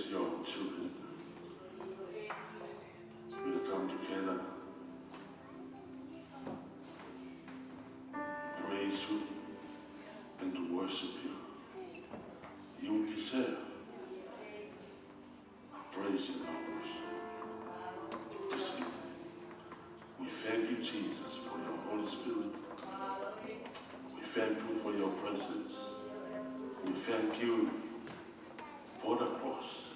bless your children. We will come together, praise you, and to worship you. You deserve praise in our worship this evening. We thank you, Jesus, for your Holy Spirit. We thank you for your presence. We thank you for the cross.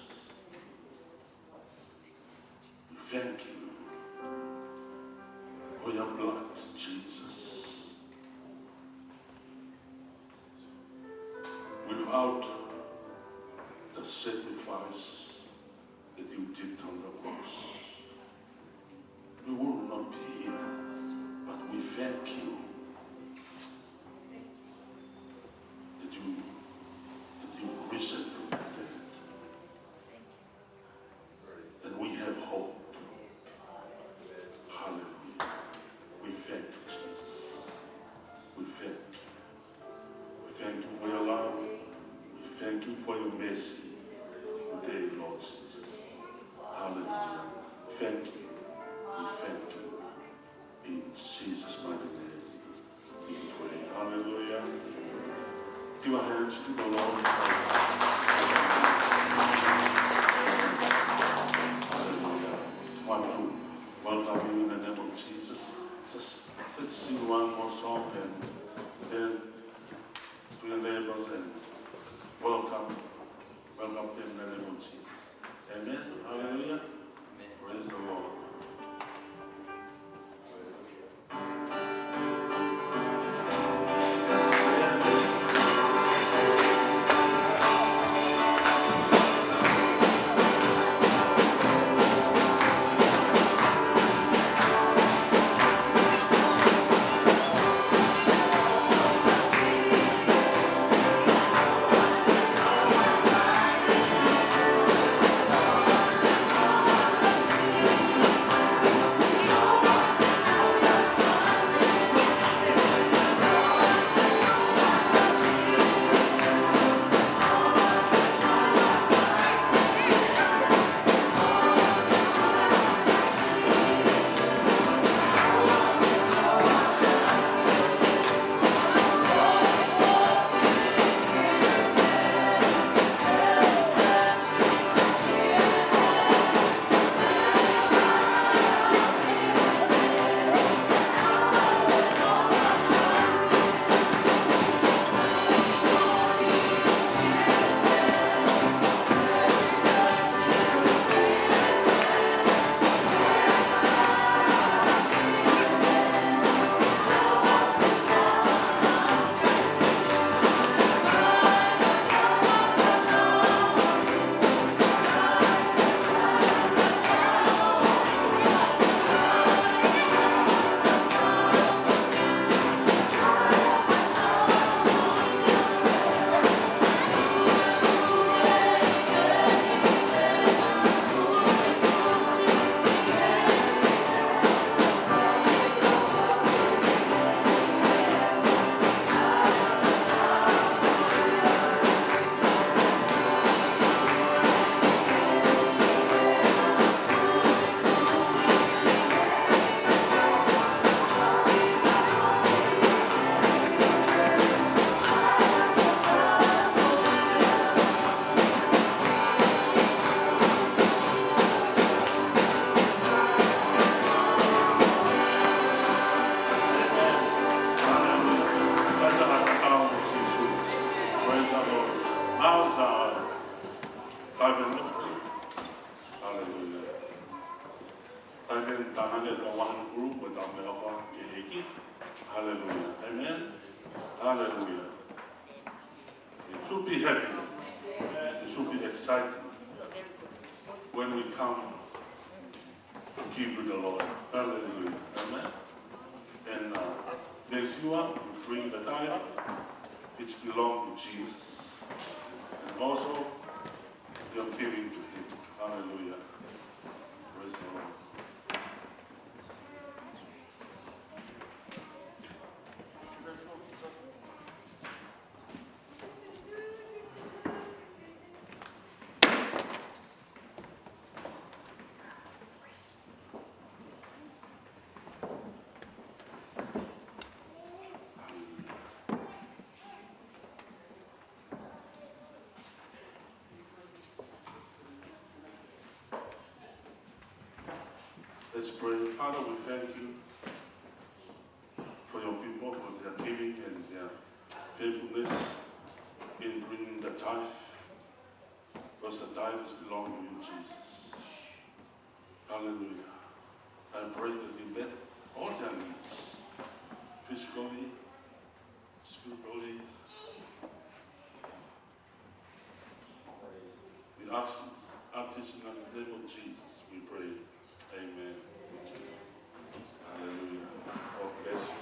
We thank you for your blood, Jesus. Without the sacrifice that you did on the cross, we would not be here. But we thank you that you risen from the dead. And we have hope. Hallelujah. We thank you, Jesus. We thank you. We thank you for your love. We thank you for your mercy today, Lord Jesus. Hallelujah. Thank you. We thank you. In Jesus' mighty name, we pray. Hallelujah. Give our hands to the Lord. Hallelujah. I want to welcome you in the name of Jesus. Just let's sing one more song and then to your neighbors and welcome them in the name of Jesus. Amen. Hallelujah. Praise the Lord. Hallelujah. Amen. Hallelujah. It should be happy. It should be exciting when we come to keep with the Lord. Hallelujah. Amen. And next you up, you bring the tithe up. It belongs to Jesus. And also, you're giving to Him. Hallelujah. Praise the Lord. Let's pray. Father, we thank you for your people, for their giving and their faithfulness in bringing the tithe, because the tithe is belong to you, Jesus. Hallelujah. I pray that you met all their needs, physically, spiritually. We ask this in the name of Jesus. We pray. Amen. Hallelujah. God bless you.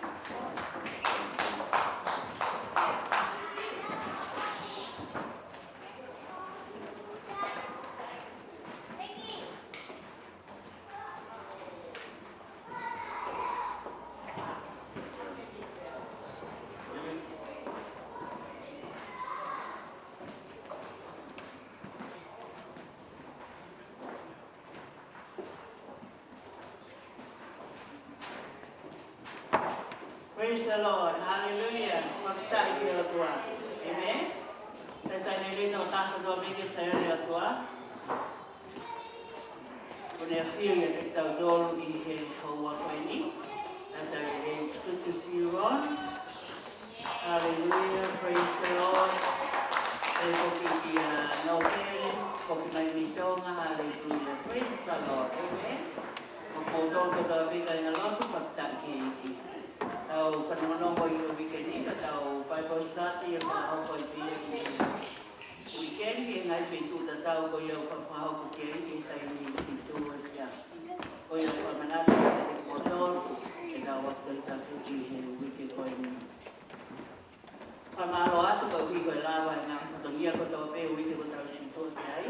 Praise the Lord. Hallelujah. Makita iki o tua. Amen. Tata nele tau taka tua meke sa ere o tua. Kone a whia ia te tau tolu I he haua koe ni. Tata it's good to see you all. Hallelujah. Praise the Lord. E hoki ki no pere. Hoki mai ni tonga. Hallelujah. Praise the Lord. Amen. Mo tolu tau vika inga lotu makita iki. Tau whanonongo I o weekend tau Bible study o whanahoko I pia ki weekend ki ngai pitu ta tau ko iau whanahoko ki tai ni pitu o ia. Ko iau whamanata ki te motor e tau wakta I tatu ki he weekend ko ni. Whamaro atu ko hui ko lawa e ngā whatongia ko tau pe weekend ko tau sinto ki ai.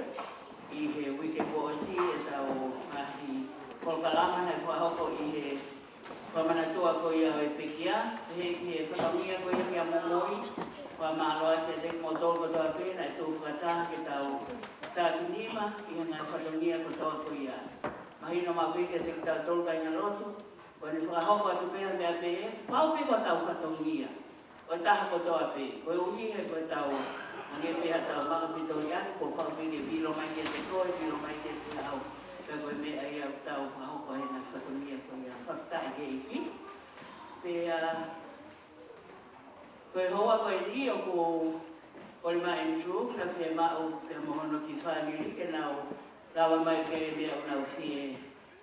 I he weekend ko osi e tau ngahi kolkalama nei whanahoko I he Whamanatua ko ia e pekia, he ki he whanaunia ko ia ki a momoi, whamaloa te te motor ko toa pēna e tō whakataha ki tau tākinima, I hanga whanaunia ko toa ko ia. Mahino mā pēkia te ki tau tolka inga lotu, ko ne whakahoko atu pēha mea pēhe, pau pē ko tau whanaunia, ko taha ko toa pē, ko uhihe ko tau, ange pēha tau makapito iaki, ko pau pēke vilo mai ke te koe, vilo mai ke te au. Ka koe mea ia tau whahoko he na whatonia ko ia whakatai ke iki. Pea, koe hoa koe ni o ko le ma Andrew, na pia mao pia mohono ki whaniri ke nau rawa mai ke mea unau fie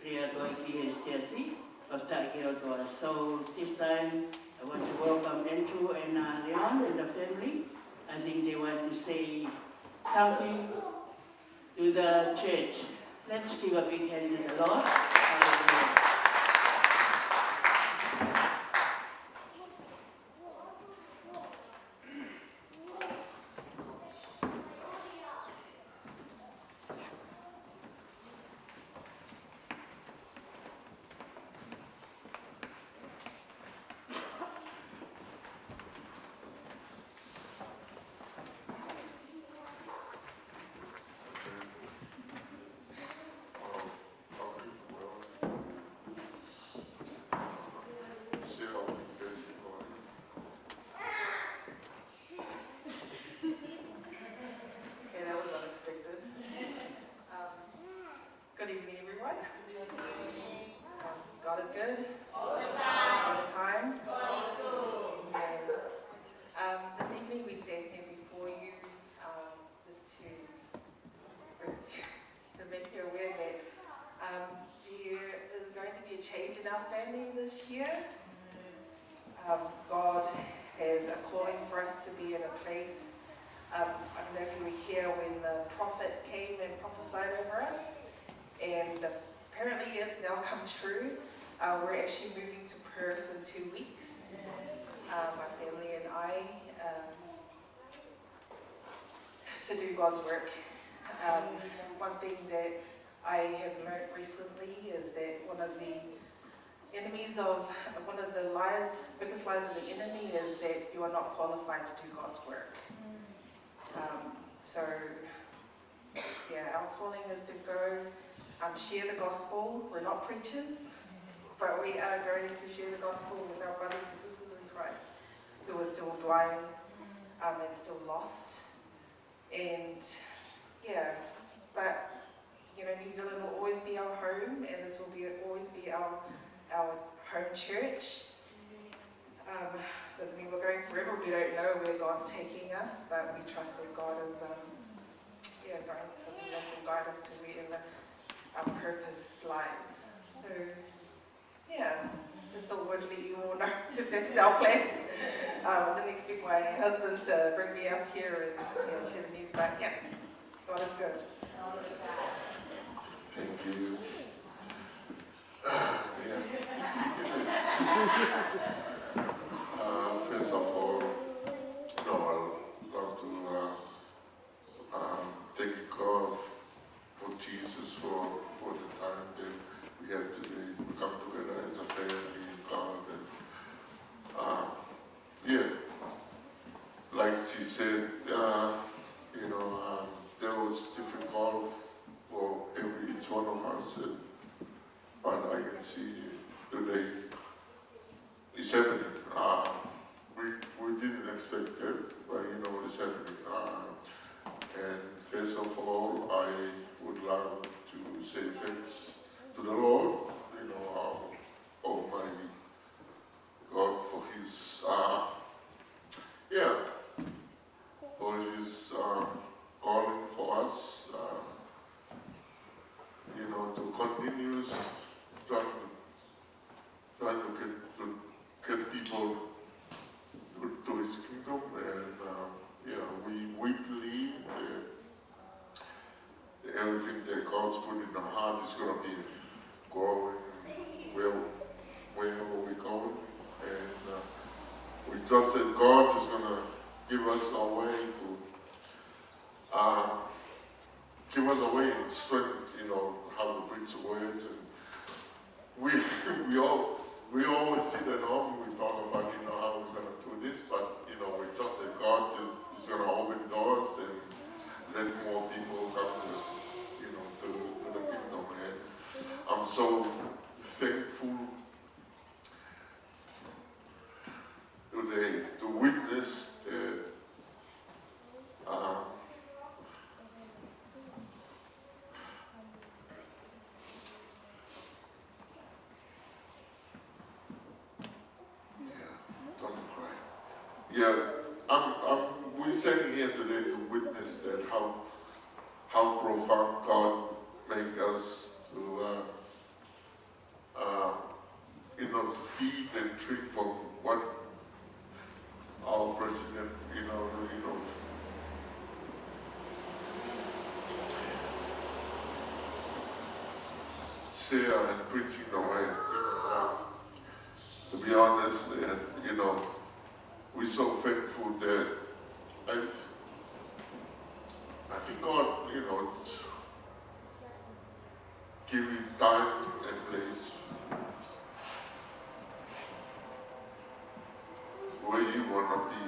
rea toa ki he stiasi, whakatai ke o toa. So this time I want to welcome Andrew and Leon and the family. I think they want to say something to the church. Let's give a big hand to the Lord. Hallelujah. Good evening, everyone. God is good. All the time. Amen. This evening we stand here before you just to make you aware that there is going to be a change in our family this year. God has a calling for us to be in a place. I don't know if you were here when the prophet came and prophesied over us. And apparently it's now come true. We're actually moving to Perth in 2 weeks. My family and I, to do God's work. One thing that I have learned recently is that one of the biggest lies of the enemy is that you are not qualified to do God's work. So, yeah, our calling is to go share the gospel. We're not preachers, but we are going to share the gospel with our brothers and sisters in Christ who are still blind and still lost. And yeah, but you know, New Zealand will always be our home, and this will always be our home church. Doesn't mean we're going forever. We don't know where God's taking us, but we trust that God is going to lead us and guide us to wherever our purpose lies. So, yeah, just a word to let you all know that that's our plan. I didn't expect my husband to bring me up here and share the news, but yeah, God is good. Thank you. First of all, I'd love to thank God for Jesus for the time that we have today. We come together as a family, God, and like she said, that was difficult for each one of us, but I can see today it's happening. We didn't expect it, but it's happening. And first of all, I would love to say thanks to the Lord, our Almighty God, for His calling for us, to continue trying to get people to His kingdom, and we believe that everything that God's put in our heart is going to be growing wherever we're going, and we trust that God is going to give us a way and strength, how to preach the words. And we always sit at home, we talk about, how we're going to do this, but, we trust that God is going to open doors and let more people come to us, to the kingdom. And I'm so thankful today to witness that we're standing here today to witness that how profound God made us to feed and drink from what our president, share and preaching the way. To be honest, we're so thankful that I think God, give you time and place where you want to be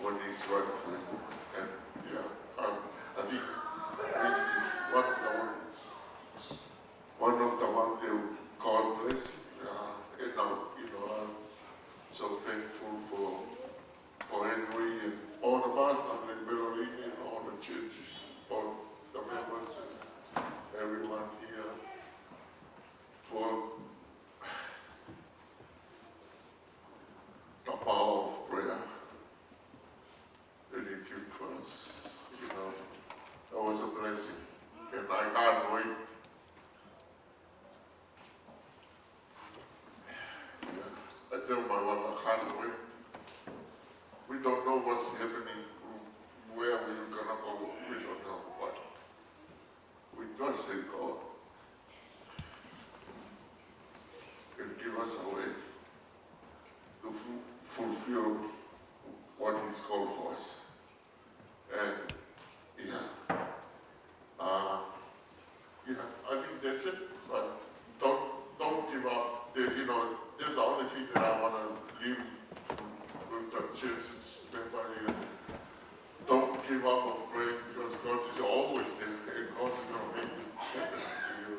when it's right for you. And I think one of the ones that God bless, and I'm so thankful for Henry and all the pastors and Berlin and all the churches, all the members and everyone here for the power of prayer that He gave to us. That was a blessing, and I can't wait. I tell my wife, I can't wait. We don't know what's happening, where we're gonna go, we don't know, but we trust in God and give us a way to fulfill what He's called for us. And I think that's it. But don't give up. That's the only thing that I want to leave with the church's member here. Don't give up on praying, because God is always there, and God is going to make it happen to you,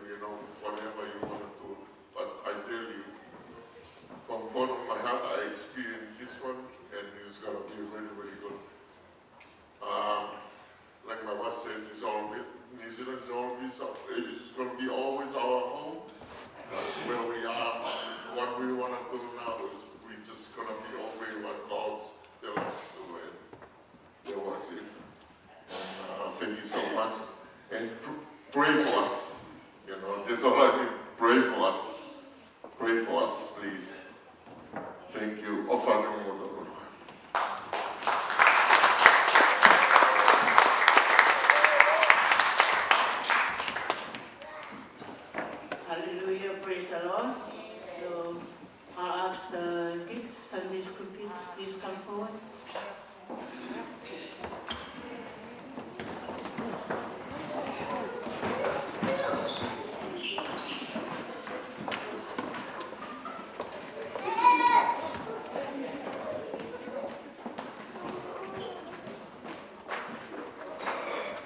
whatever you want to do. But I tell you, from bottom of my heart, I experienced this one, and it's going to be really, really good. Like my wife said, New Zealand is all much. And pray for us. You know, that's all I mean. Pray for us. Pray for us, please. Thank you. Hallelujah, praise the Lord. So I'll ask the kids, Sunday school kids, please come forward.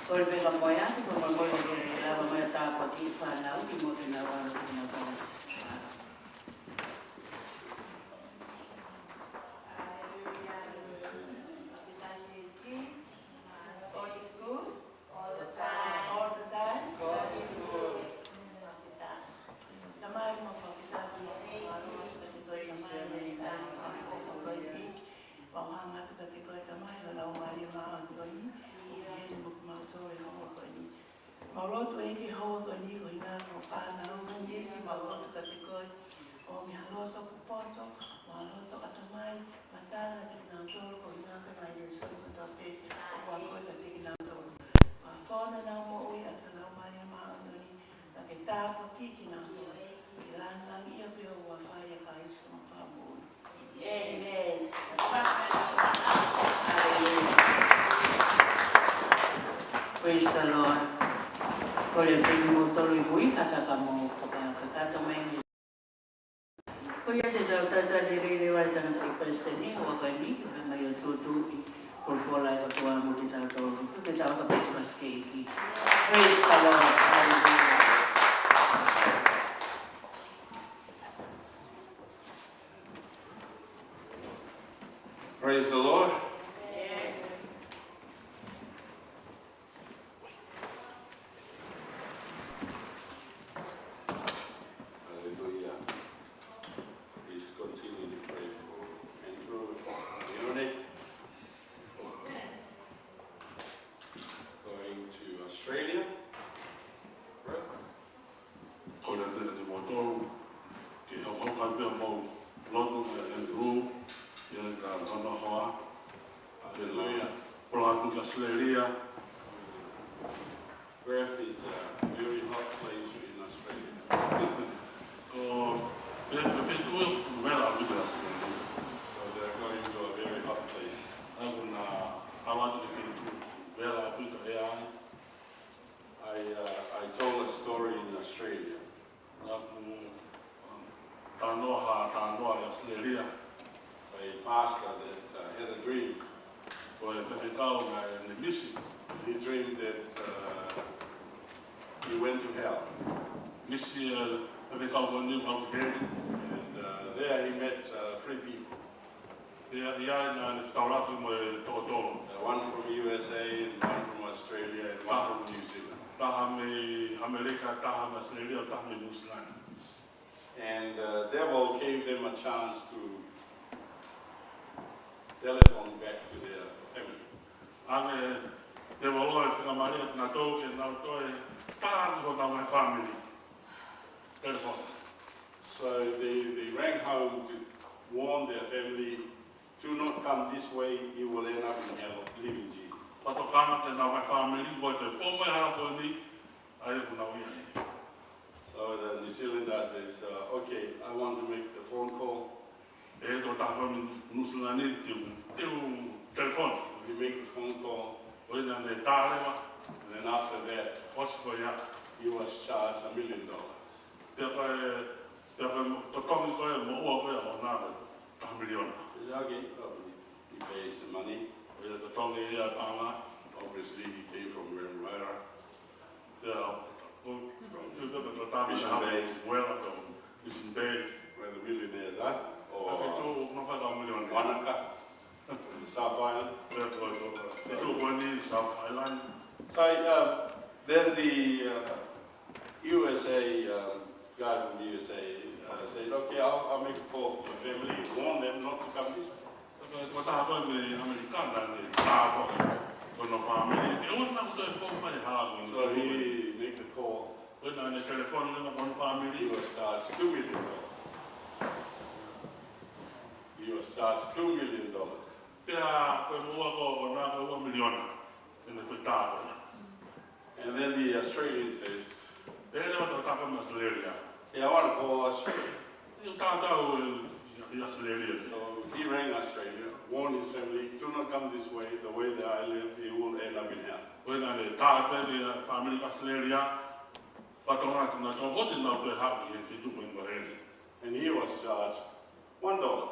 Kau bela moya, kau mau lagi lama moya tak pagi fanau di mau kena orang kena panas. God is good all the time. All the time. God is good. Namai mo pakita mo ano mas katikoy namai na pakikoy di pauhanga tu katikoy namai halau mari ma angoni ukihen buk mauto e hawa koni maulotu e ki hawa koni ko ina ko fa na ngi ki maulotu katikoy o mi haloto kupoto mauloto katamai matana tikina toro ko ina ka na yesu ko tape ko ko tikina toro fona na mo ui atana mari ma angoni na ke ta ko tikina toro Amen. Praise the Lord. Kau yang pergi motor ibu kata kamu kata main. Kau yang tidak tahu diri lewat jangan request ni, wakai ni kita mayu tutu portfolio ketua mu kita tahu kita tahu ke best kiki. Praise the Lord. Hallelujah. Praise the Lord. Hallelujah. Please continue to pray for Andrew community. Going to Australia. Ko le te moto ki ho ho ka pe mo lotu Andrew. Hallelujah. Perth is a very hot place in Australia. So they're going to a very hot place. I told a story in Australia. A pastor that had a dream. He dreamed that he went to hell. And there he met 3 people. One from USA, and one from Australia, and one from New Zealand. And the devil gave them a chance to telephone back to their family. So they ran home to warn their family, do not come this way, you will end up in hell, living Jesus. So the New Zealander says, okay, I want to make the phone call. So we make the phone call. And then after that, he was charged $1 million. He said, okay, he pays the money. Obviously, he came from Mermara. Mission Bay, where the millionaires are, or Wanaka, from the South Island. So then the USA guy from the USA said, okay, I'll make a call for my family and warn them not to come this way. So he make the call. When I the telephone on He family, was charged $2 million. He was charged $2 million. pia ko mo ko na ko miliona in the fitaba. And then the Australian says, Ele va tratar con Australia. hey, I want to call Australia. Eu tava Australia. So he rang Australia, warned his family, do not come this way, the way that I live, you will end up in hell. When I taught the family Australia, but on that not what in not happy and to do in Bahrain. And he was charged $1.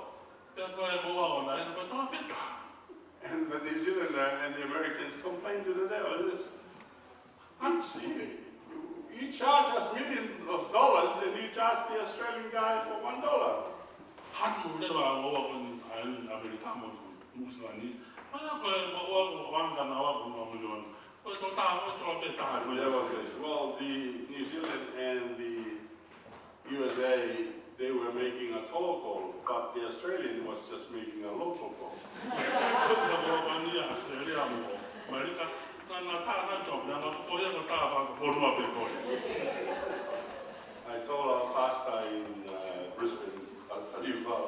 And the New Zealander and the Americans complained to the devil, this unseen. You charge us millions of dollars and you charge the Australian guy for $1. Hatu le wa wa kon an America mo muslani. Ana ko mo wa wan kana wa ko million. Ko to ta ko to ta The devil says, well, the New Zealand and the USA, they were making a toll call, but the Australian was just making a local call. I told our pastor in Brisbane, Pastor Lifa,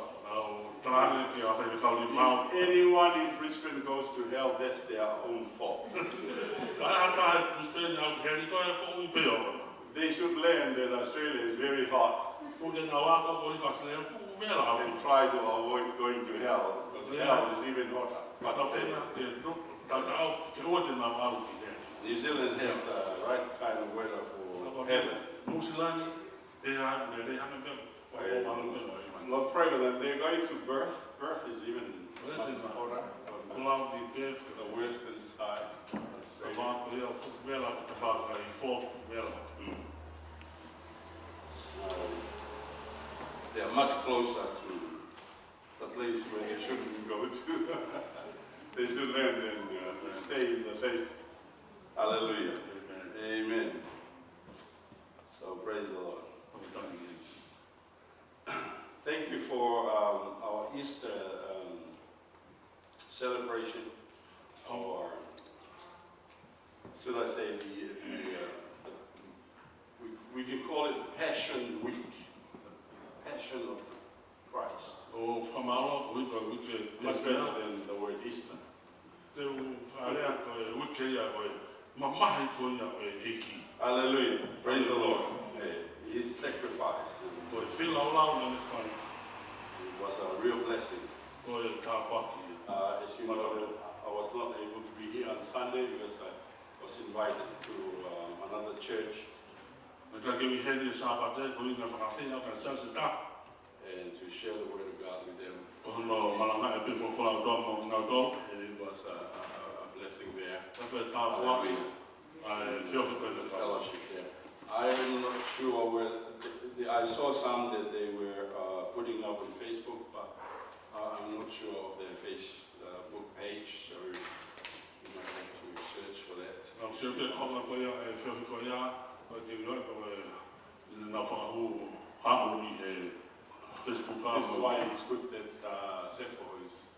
if anyone in Brisbane goes to hell, that's their own fault. They should learn that Australia is very hot and try to avoid going to hell, because hell is even hotter. But New Zealand has the right kind of weather for heaven. Not prevalent, they're going to birth. Birth is even much hotter. So the western side. They are much closer to the place where they shouldn't go to. They should learn to stay in the faith. Hallelujah. Amen. So praise the Lord. Thank you for our Easter celebration, or should I say we can call it Passion Week, the Passion of Christ. Much better than the word Easter. Hallelujah. Praise the Lord. His sacrifice. It was a real blessing. As you know, I was not able to be here on Sunday because I was invited to another church. And to share the word of God with them. And it was a blessing there. I feel the fellowship there. I'm not sure where, I saw some that they were putting up on Facebook, but I'm not sure of their Facebook page, so you might have to search for that. This is why it's good that Sepho is,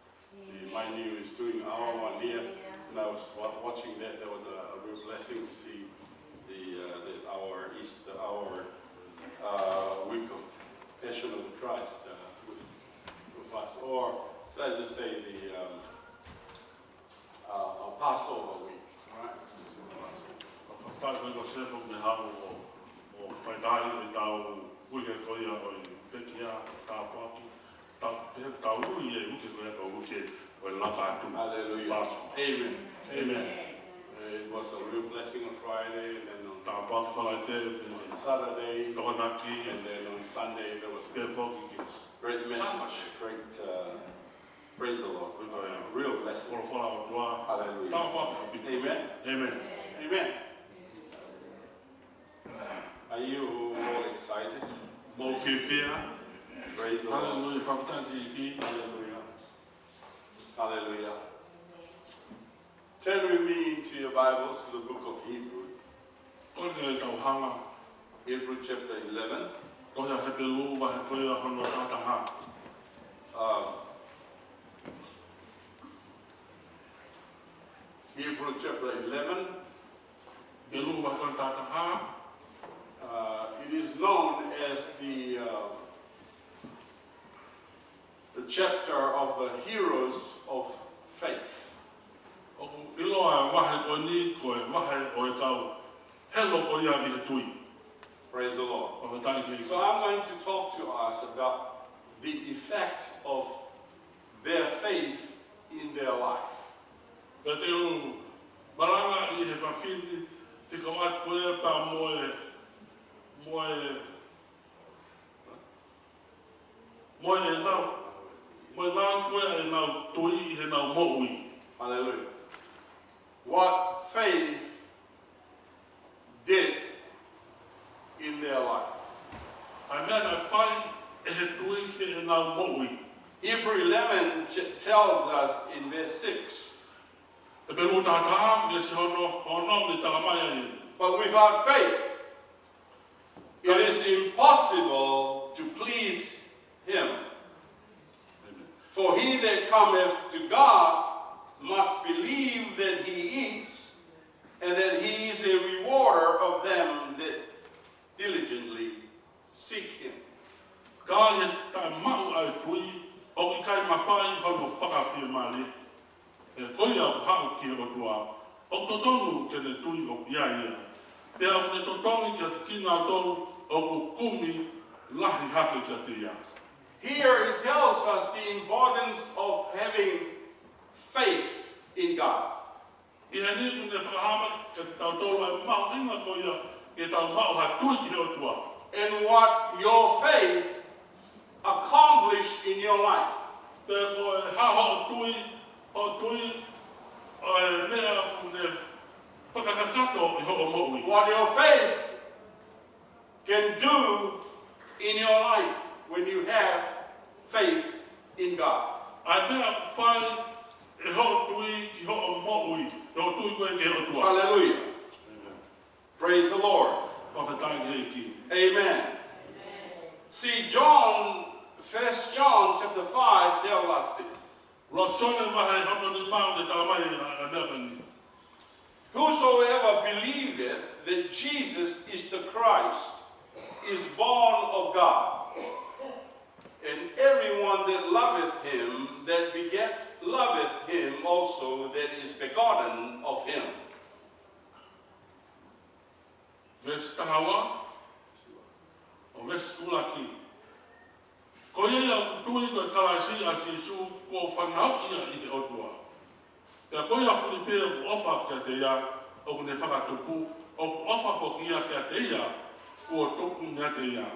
my new is doing our one here, and I was watching that. There was a real blessing to see our Easter, our week of Passion of the Christ with us, or should I just say our Passover week, right? Hallelujah. Amen. Amen. It was a real blessing on Friday, and then on Saturday, and then on Sunday there was a great message, great praise the Lord, real blessing. Hallelujah. Amen. Amen. Amen. Are you all excited? Praise the Lord. Hallelujah. Hallelujah. Turn with me into your Bibles to the book of Hebrew. Hebrew chapter 11. Hebrew chapter 11. Belu wakon tataha. It is known as the chapter of the heroes of faith. O ilo a wahe ko ni ko e wahe o e tau. Hello ko ia I he tui. Praise the Lord. O he tai ki. So I'm going to talk to us about the effect of their faith in their life. Pe te o maranga I he whawhini te kawai koe pa moe nau koe e nau tui I he nau moui. Hallelujah. What faith did in their life. Ai mea na whai e he tui ke e nau moui. Hebrew 11 tells us in verse 6, E pe mo tataha me se hono me talamaya e. but without faith, it is impossible to please him. For he that cometh to God must believe that he is, and that he is a rewarder of them that diligently seek him. Ka he tai mau ai tui o ki kai mawhai hono whakawhia mali. E koi au hao ki o tua. O totonu ke ne tui o ia ia. Pe au ne totonu ki te kina tau o ku kumi lahi hake ki te ia. Here it tells us the importance of having faith in God. I he ni ku ne whakahama ke te tau tolu ai mau inga ko ia ke tau mau ha tui ki o tua. And what your faith accomplished in your life. Pe ko e haho o tui o e mea ne whakakakato I ho o moui. What your faith can do in your life when you have faith in God. Ai mea whai e ho tui ki ho o moui. E ho tui koe ke ho tua. Hallelujah. Praise the Lord. Whawhetai ke ki. Amen. See, John, 1 John chapter 5 tells us this. Roa sone wahe hono ni mau ne talamai a mea kani. Whosoever believeth that Jesus is the Christ is born of God. And everyone that loveth him, that beget, loveth him also that is begotten of him. Ves tahawa o ves ulaki. Ko ia ia tui koe kalaisi a sisu ko whanau ia I he otua. Ia ko ia Filipe o ofa kia te ia o kune whakatupu o ofa ko kia kia te ia o tupu nia te ia.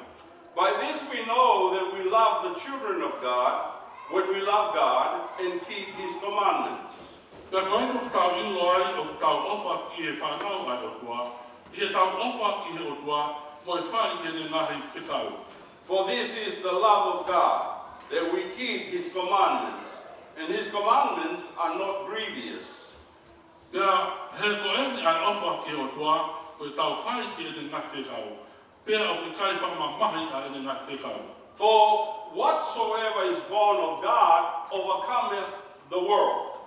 By this we know that we love the children of God when we love God and keep his commandments. Ia ko eno tau ilo ai o tau ofa ki he whanau ai otua. I he tau ofa ki he otua mo e whai ki ne ngahi whikau. For this is the love of God, that we keep his commandments, and his commandments are not grievous. Ia he ko ene ai ofa ki he otua ko tau whai ki ne ngahi whikau. Pea o ki kai whamamahi a ene ngahi whikau. For whatsoever is born of God overcometh the world.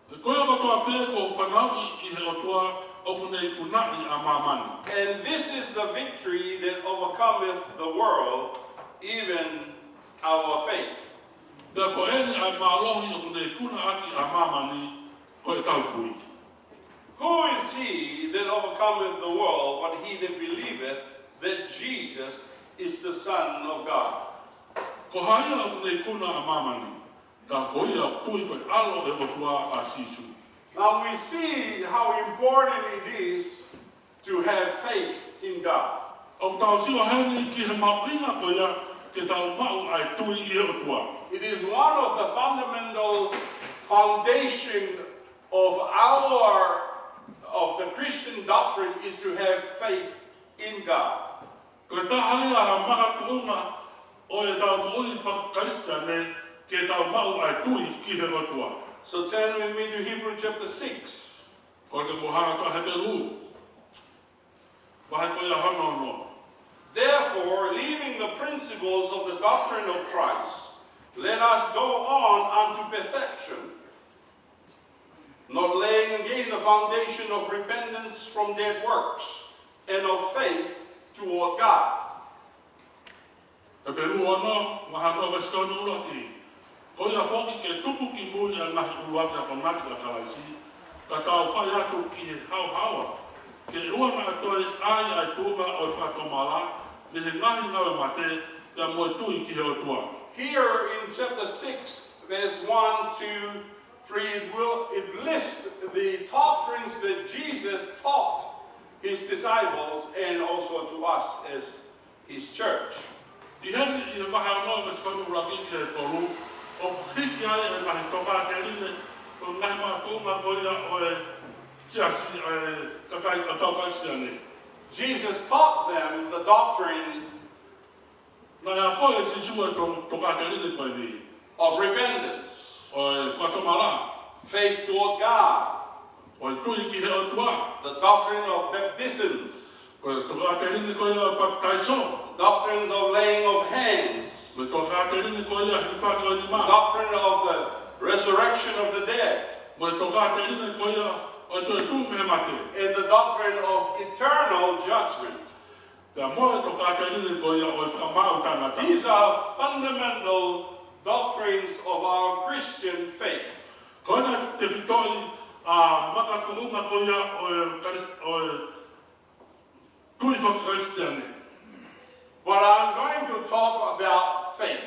He koe o katoa pē ko whanau I he otua o punei punai a mamani. And this is the victory that overcometh the world, even our faith. Pea ko ene ai mālohi o punei kuna aki a mamani ko e taupui. Who is he that overcometh the world, but he that believeth that Jesus is the Son of God? Ko haia o punei kuna a mamani. Ka ko ia pui koe alo e otua a sisu. Now we see how important it is to have faith in God. O tau siwa heni ki he mauinga ko ia ke tau mau ai tui I otua. It is one of the fundamental foundation of the Christian doctrine is to have faith in God. Ko e tahaia ha maha tuunga o e tau mui whakaistane ke tau mau ai tui ki he otua. So turn with me to Hebrew chapter 6. Ko te mohana toa he peru. Wahe ko ia hono no. Therefore, leaving the principles of the doctrine of Christ, let us go on unto perfection, not laying again the foundation of repentance from dead works and of faith toward God. Te peru ono, mahano veskono uloki. Ko ia foki ke tupu ki mui a nahi uruaki a konaki a kalaisi. Ka tau whai atu ki he hau hawa. Ke ua na atoi ai ai tuunga o whatomala, me he ngahi ngawe mate, te moe tui ki he o tua. Here in chapter 6, verse 1, 2, 3, it lists the doctrines that Jesus taught his disciples and also to us as his church. I heni I he maha anoi veskono uloki ki he tolu, o hiki ai e nahi toka te rine, o nahi maa tuunga koia o e tiasi kakai a taukai siane. Jesus taught them the doctrine Na ia koe si sua toka te rine koe ni. of repentance, O e whatomala, faith toward God, o e tui ki he o tua. the doctrine of baptisms, Ko e toka te rine koe o baptaiso. doctrines of laying of hands, Me toka te rine koe a hi whaka o ni maa. doctrine of the resurrection of the dead, Mo e toka te rine koe o e toi tu me mate. and the doctrine of eternal judgment. Ka mo e toka te rine koe o e whakamau tangata. These are fundamental doctrines of our Christian faith. Koe na te whitoi a makatunga koe o e tui whakaristiane. But I'm going to talk about faith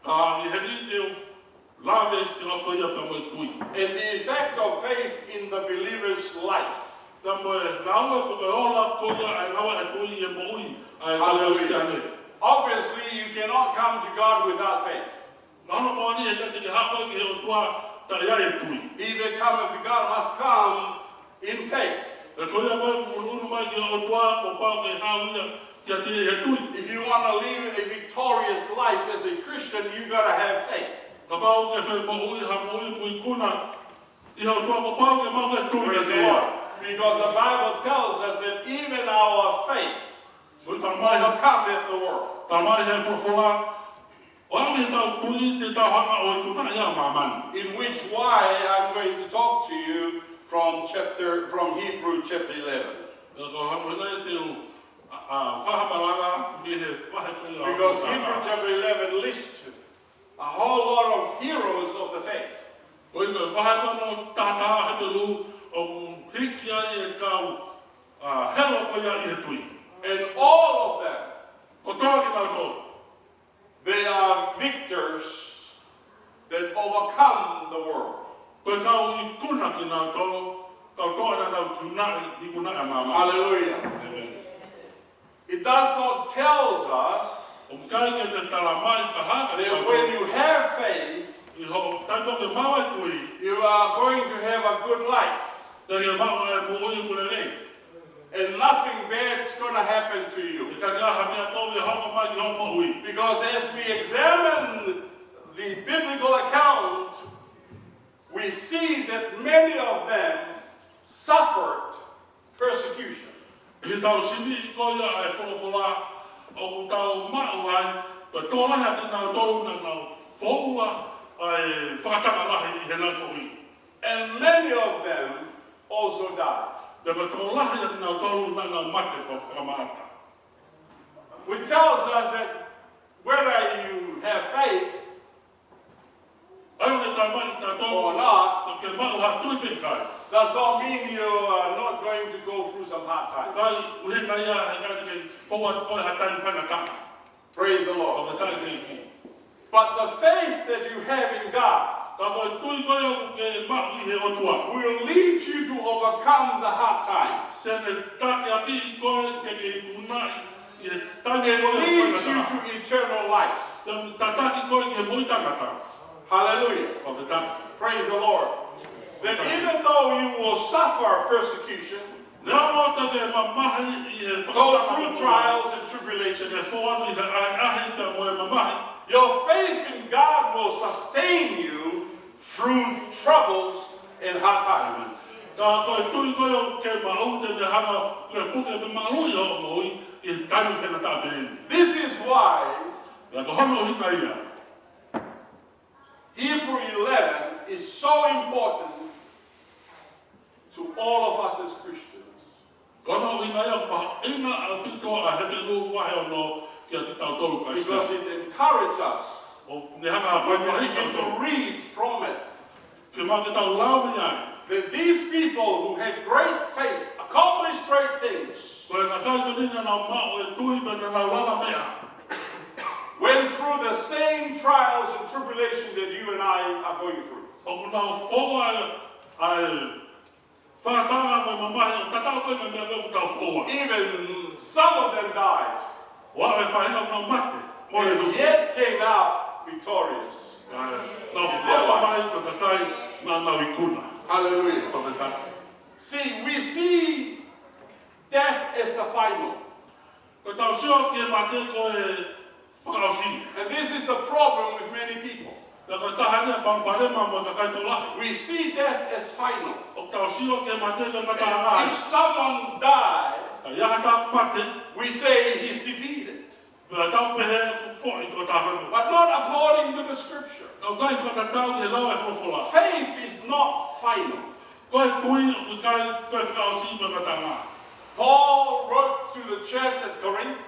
Ka I heni te lawe ki o koe pa mo e tui. and the effect of faith in the believer's life. Ka mo e naua po koe ola koe ai naua e tui e mo ui ai karistiane. Obviously, you cannot come to God without faith. Mana mo ni e te te hako ki he o tua ta ia e tui. He that cometh to God must come in faith. E koe a koe unu mai ki o tua ko pao ke hau ia ki a te e tui. If you want to live a victorious life as a Christian, you've got to have faith. Ka pao ke whai mo ui ha mo ui pui kuna i hau tua ko pao ke mau ke tui Praise ke the te Lord. ia. Because the Bible tells us that even our faith Mo ta mai overcometh the world. ta mai he whawhora. O ake tau tui te tau hanga o i tuna ia mamani. In which why I'm going to talk to you from Hebrew chapter 11. E ko hango nei te u whahamaranga mi he wahe tui a Because hanga Hebrew saka. chapter 11 lists a whole lot of heroes of the faith. Ko i me wahe tano tata he lu o hiki ai e kau helo ko ia i he tui. And all of them, Ko toa ki nau tō. they are victors that overcome the world. Ko i kau i kuna ki nau tō, kau toa na nau kunai i kunai a mamani. Hallelujah. Amen. It does not tell us O kai ke te tala mai ka haka te that tau when tō. you have faith, I ho taito ke maua e tui. you are going to have a good life. Te ke maua e mo ui kule nei. And nothing bad's going to happen to you. E ka kaha mea tau i hoko mai ki ho mo ui. Because as we examine the biblical account, we see that many of them suffered persecution. I tau sini i koia e wholofola o ku tau mau ai, ka tōla hea te nau tolu na nau whoua ai whakataka lahi i he nau mo ui. And many of them also died. Te ka tōla hea te nau tolu na nau mate whakamaata. Which tells us that whether you have faith Ai o ne tai mai ta or tō, not, ke mau ha tui pe kai. does not mean you are not going to go through some hard times. Kai uhe kai ia he kai te poua te koe ha tai whangataka. Praise the O Lord. ka tai kei ki. But the faith that you have in God Ka koe tui koe o ke mau i he o tua. will lead you to overcome the hard times. Tēne take aki i koe ke ke kunai i he tai And koe o leads you whangataka. to eternal life. Te tataki koe ke moi tangata. Hallelujah. O te tā. Praise the Lord. That even though you will suffer persecution, Nea mo te ke mamahi i he go whakataka. through trials and Te tribulations, ke whoatu i he ai ahi te moe mamahi. your faith in God will sustain you through troubles and hard times. Ka koe tui koe o ke mau te ne hanga koe puke me malui o moi i tanu whena tā pēni. This is why Ia ko hono hita ia. Hebrew 11 is so important all of us as Christians. Kono inga ia ma inga a pito a hebe lu wahe ono kia te tau tolu kai Because sia. it encourages us O ne hanga when whaia we hika begin tolu. to read from it. Te mā ke tau lau mi ai. That these people who had great faith accomplished great things, Koe na kai ko nina nau mao e tui me na nau lala mea. went through the same trials and tribulation that you and I are going through. O ku nau whoa ai whātanga mai mamahi o tatau koe me mea koe tau whoa. Even some of them died, Wa e whahinga nau mate. Mo e and nu. yet came out victorious. Nau whoa mai ka kakai na nau ikuna. Hallelujah. Pawhetaka. See, we see death as the final. Ko tau sio ke mate ko e whakaosini. And this is the problem with many people. Ka ko tahania pangparema mo ka kai tolahi. We see death as final. O tau sio ke mate ka ngata And ngai. if someone died, Ka iaha tā mate, we say he's defeated. pia tau pehe fōi ko tāwhanu. But not according to the scripture. Tau kai whakatau ke lau e whofola. Faith is not final. Koe tui o kai koe whakaosi me ngata ngai. Paul wrote to the church at Corinth.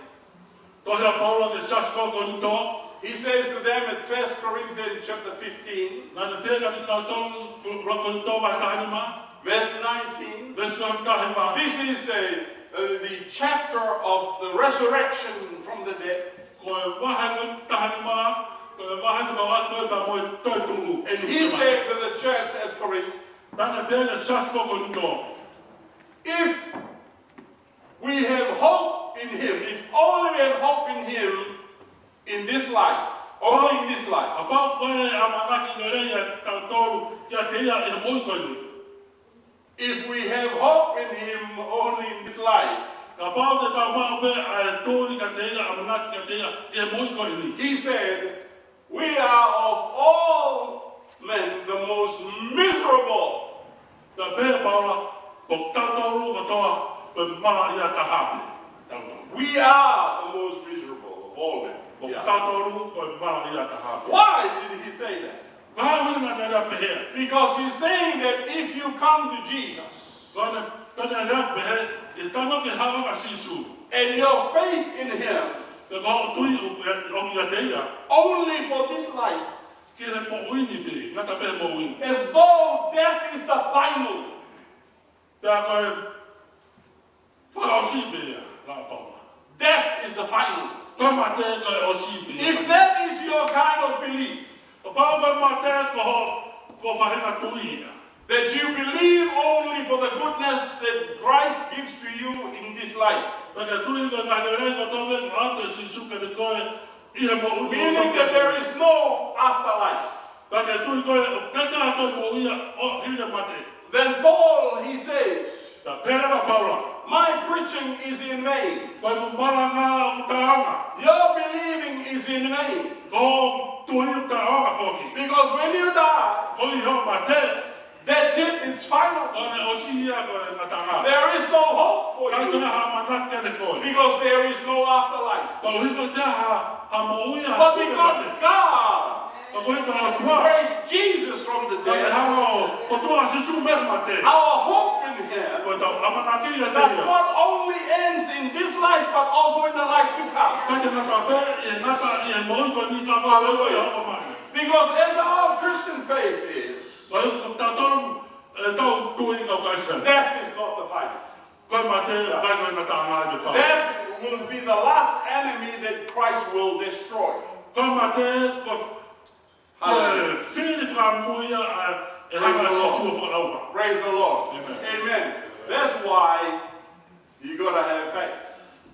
Tohia Paula te sasko korinto. He says to them at 1 Corinthians chapter 15, Nā ne pēka te tau tolu ra korinto vai tahima. verse 19. Vesu am tahima. This is the chapter of the resurrection from the dead. Koe wahe koe tahima. Koe wahe te kawa koe pa moe toi tuu. And he said to the church at Corinth, Nā ne pēka sasko korinto. if we have hope in him, if only we have hope in him in this life, only in this life, Ka pau koe a manaki ngā reia te tau tolu kia te ia e moi koe ni. if we have hope in him only in this life, Ka pau te tau mao pe a e tōri ka te ia, a manaki ka te ia, e moi koe ni. he said, we are of all men the most miserable. Ka pēa paula, po tau tolu ka toa, pe mara ia ta hape. Tau tolu. We are the most miserable of all men. Po Yeah. tau tolu, pe mara ia ta hape. Why did he say that? Ka hau ina nā rea pehea. Because he's saying that if you come to Jesus Ka ne pene rea pehe, e tano ke hawa ka sisu. and your faith in him Ka kau tui o kia te ia, only for this life, ke re mo uini te, ngata pehe mo uini. as though death is the final, Pea koe, whakaosi pea, rā paula. death is the final. Ka mate koe o si pea. If that is your kind of belief, Ka pau koe mate ko whahinga tui ia. that you believe only for the goodness that Christ gives to you in this life, Peke tui koe ngā rei ko tōwe ate si suke te koe ia mo unu. meaning that there is no afterlife, Peke tui koe kete ato mo ia o hile mate. then Paul, he says, Ka pere wa paula. my preaching is in vain. Koe ku maranga o taonga. Your believing is in vain. Ko tui o taonga whoki. Because when you die, Ko i ho mate. that's it, it's final. Kone o si ia koe ngatanga. There is no hope for Ka tuna you ha manake te koe. because there is no afterlife. Ka hiko te ha mo uia. But because God Ka koe ka o tua. raised Jesus from the Ka te dead, hao ko tua si su mer mate. our hope in Him Koe tau amanaki ia te does ia. not only ends in this life but also in the life to come. Ka te ngata pe e ngata i e mo uko ni ka Hallelujah. ko mai. Because as our Christian faith is, Koe ta tau tau tui ka kaisa. death is not the final. Koe mate kai koe ngata ngai me whao. Death will be the last enemy that Christ will destroy. Koe mate ko Hallelujah. whini whakamuia e hanga si sua whakaupa. Praise the Lord. Amen. Amen. That's why you gotta have faith.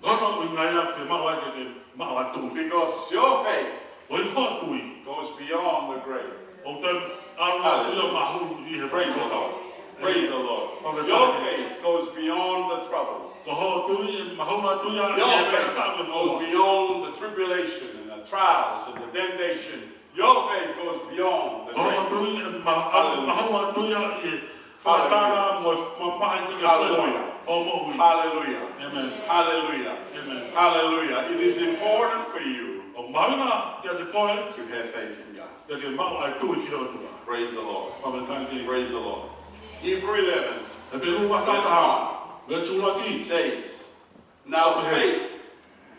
Kono i ngai a whi maho ake ke maho a tui. Because your faith O i hoa tui. goes beyond the grave. O te arua ia mahu i he Praise the Lord. Praise the Lord. Your faith goes beyond the trouble. Ko ho tui e mahuna tui a Your e me faith ta goes ko beyond the tribulation and the trials and the damnation. Your faith goes beyond the Ko ho grave. tui e mahuna tui a e whakatara mo mahi te Hallelujah. o mo ui. Hallelujah. Amen. Hallelujah. Amen. Hallelujah. It is important for you O mahuna kia te koe to have faith in God. te ke maho ai tui ki ho tua. Praise the Lord. Pawhetai ki. Praise the Lord. Hebrew 11. E peru wa Verse tata. Verse 1. It says, now faith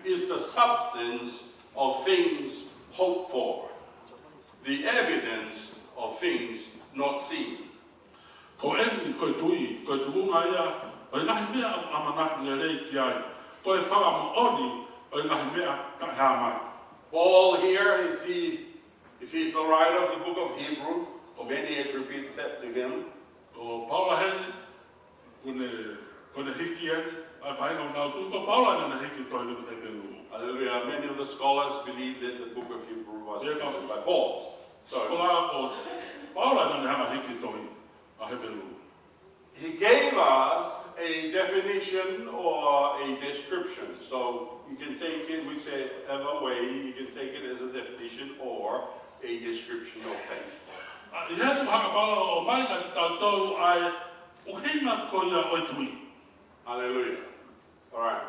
is the substance of things hoped for, the evidence of things not seen. Ko eni, ko tui, ko tuunga ia, o ngahi mea amanaki le rei ki ai. Ko e whaka mo oni, o ngahi mea ka hea mai. Paul here, if he's the writer of the book of Hebrew, or many attribute that to him, Ko Paula heni, kone hiki eni, ai whainga unau tu, ko Paula nana hiki toi e peru. hallelujah, many of the scholars believe that the book of Hebrew was Yeah, written by Paul. So Skola ko Paula nana hama hiki toi a he peru. he gave us a definition or a description. So you can take it whichever way, you can take it as a definition or a description of faith. I henu haka Paula o mai ka te tautau ai uhinga ko ia o tui. Hallelujah. All right.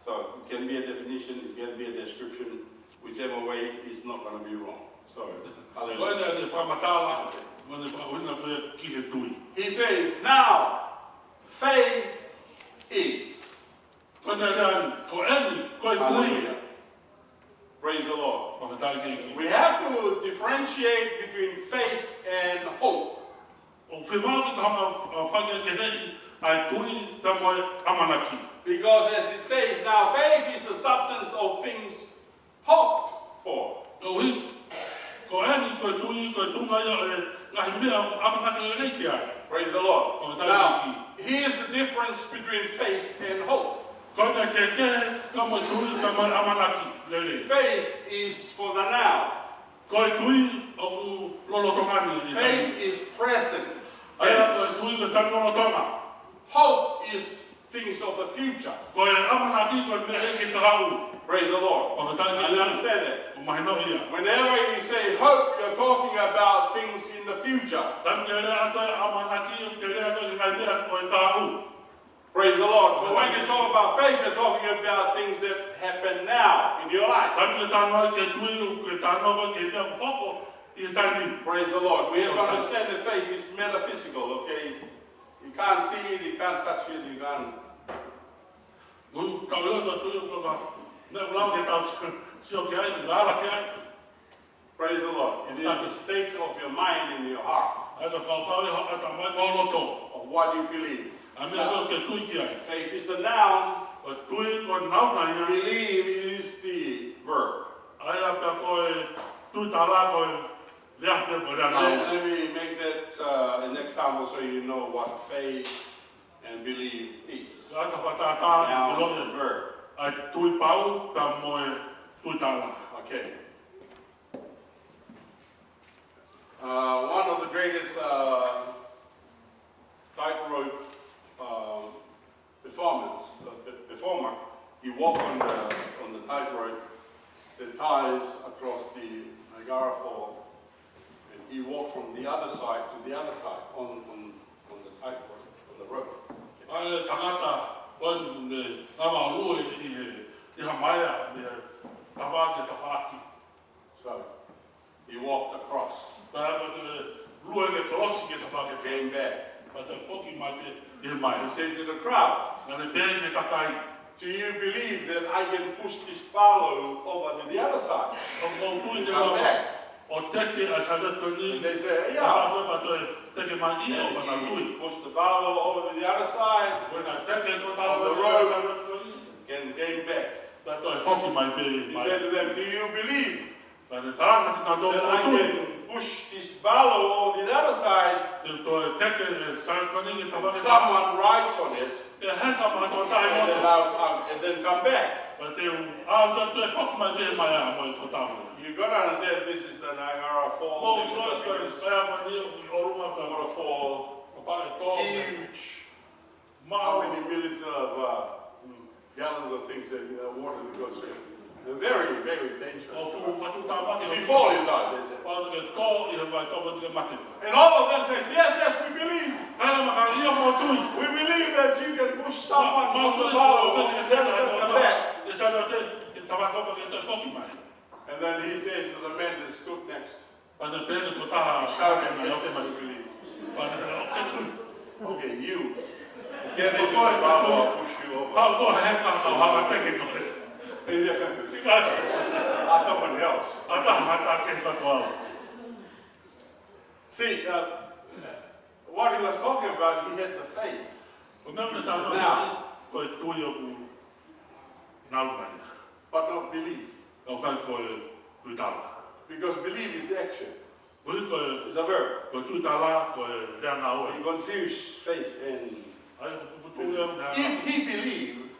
So it can be a definition, it can be a description, whichever way is not going to be wrong. So, hallelujah. Koina ne whamatala, wane whahuina koe ki he tui. He says, now, faith is. Koina rean, ko eni, koe tui. Hallelujah. Praise the Lord. Whakatai ki ki. We have to differentiate between faith and hope. O whimau ki tahama whangia ke hei, ai tui ta moe amanaki. Because as it says, now faith is the substance of things hoped for. Ko hi, ko eni, koe tui, koe tunga ia e ngahi mea amanaki le reiki ai. Praise the Lord. Oh, that Now, here's the difference between faith and hope. Koina ke ke, ka moe tui, ka moe amanaki le rei. Faith is for the now. Koe tui, o ku lolo tongani i tani. Faith is present. Aia koe tense. tui, koe tani lolo tonga. Hope is things of the future. Koe amanaki, koe me reiki te hau. Praise the Lord. Whakatai And ki understand that. o mahi no ia. Whenever you say hope, you're talking about things in the future. Tam ke rea atoe amanaki, ke rea atoe se kai mea koe te hau. Praise the Lord. But when you talk about faith, you're talking about things that happen now in your life. Tam ke tānoa ke tui, ke tānoa ke mea hoko i tani. Praise the Lord. We have to understand that faith is metaphysical, okay? You can't see it, you can't touch it, you can't. Nui, kau ila ta tui o ka, mea ulau ke tau sio ke ai, ngāra ke ai. Praise the Lord. It is the state of your mind and your heart, Ai ta whautau i haka ta mai ngō loto. of what you believe. A mea koe ke tui ki ai. Faith is the noun, O tui koe nauna ia. believe is the verb. Ai a pia koe tui tāla koe lea pia koe lea nau. Let me make that an example so you know what faith and believe is. Ai ta whatātā i Noun lohe. and verb. Ai tui pau, ta moe tui tāla. Okay. One of the greatest tightrope performer, he walked on the tightrope that ties across the Niagara Falls, and he walked from the other side to the other side on the tightrope, on the rope. Ai tangata koe ne nama lue i hamaia me tawake tawaki. So he walked across, Pea koe lue ke kolosi ke tawake te. came back. Pa te whoki mai te i He mai. said to the crowd, Nga ne pēn ke kakai. do you believe that I can push this barlow over to the other side? O kou tui te Come rawa. back. O teke a sada And toni. they said, Yeah. yeah. Koe pa toi teke mai i o pana And tui. he pushed the barlow over to the other side Koe na teke ko On tālo the e road. sada toni. and came back. Pa toi whoki mai pe He mai. said to them, do you believe Pa ne taranga te tātou that o I tui. can push this barlow over to the other side Te toi teke e sada toni ke and tawake. someone writes on it E heka mai tō tai and then, moto. and then come back? Pa te au ta tu e whoki mai pe mai a mo e tō tāwe. You got to understand this is the Niagara Mo Falls. This is soi the koe biggest pēa mai ni o oruma pa waterfall, o pare tō. huge. How Mao. many millions of gallons of things that water that goes through? They're very, very O dangerous. fu whatu tāwake. If you fall, you die, they say. Pa ke tō i he mai tōko te mate. And all of them says, yes, yes, we believe. Pēra maka ia mo tui. We believe that you can push someone on the barrel and then come back. E sana te tawako pa ke te whoki mai. And then he says to the men that stood next, Pa te pēra ko taha shout shaka at na yes, yoke yes, mai. we believe. Pa te o ke tui. Okay, you, Get into the car, I'll push you over. Someone else. See, what he was talking about, he had the faith. But not belief. Because belief is action. It's a verb. He confused faith and if he believed,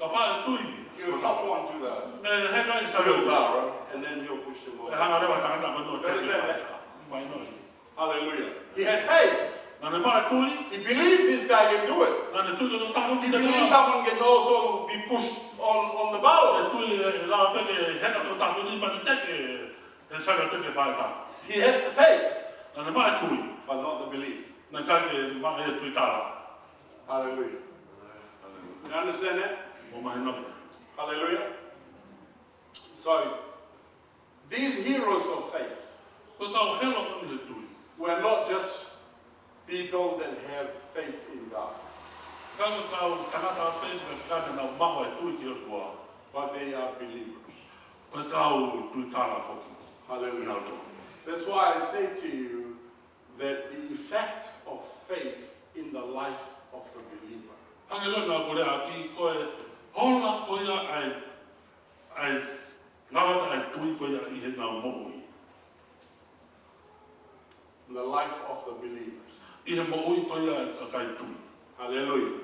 he'll hop onto the wheelbarrow and then he'll push them over. Understand that? Hallelujah. He had faith. He believed this guy can do it. He believed someone can also be pushed on the barrel. He had the faith, but not the belief. Hallelujah. You understand that? Hallelujah. So, these heroes of faith were not just people that have faith in God, but they are believers. Hallelujah. That's why I say to you that the effect of faith in the life of the believer in the life of the believers. Hallelujah.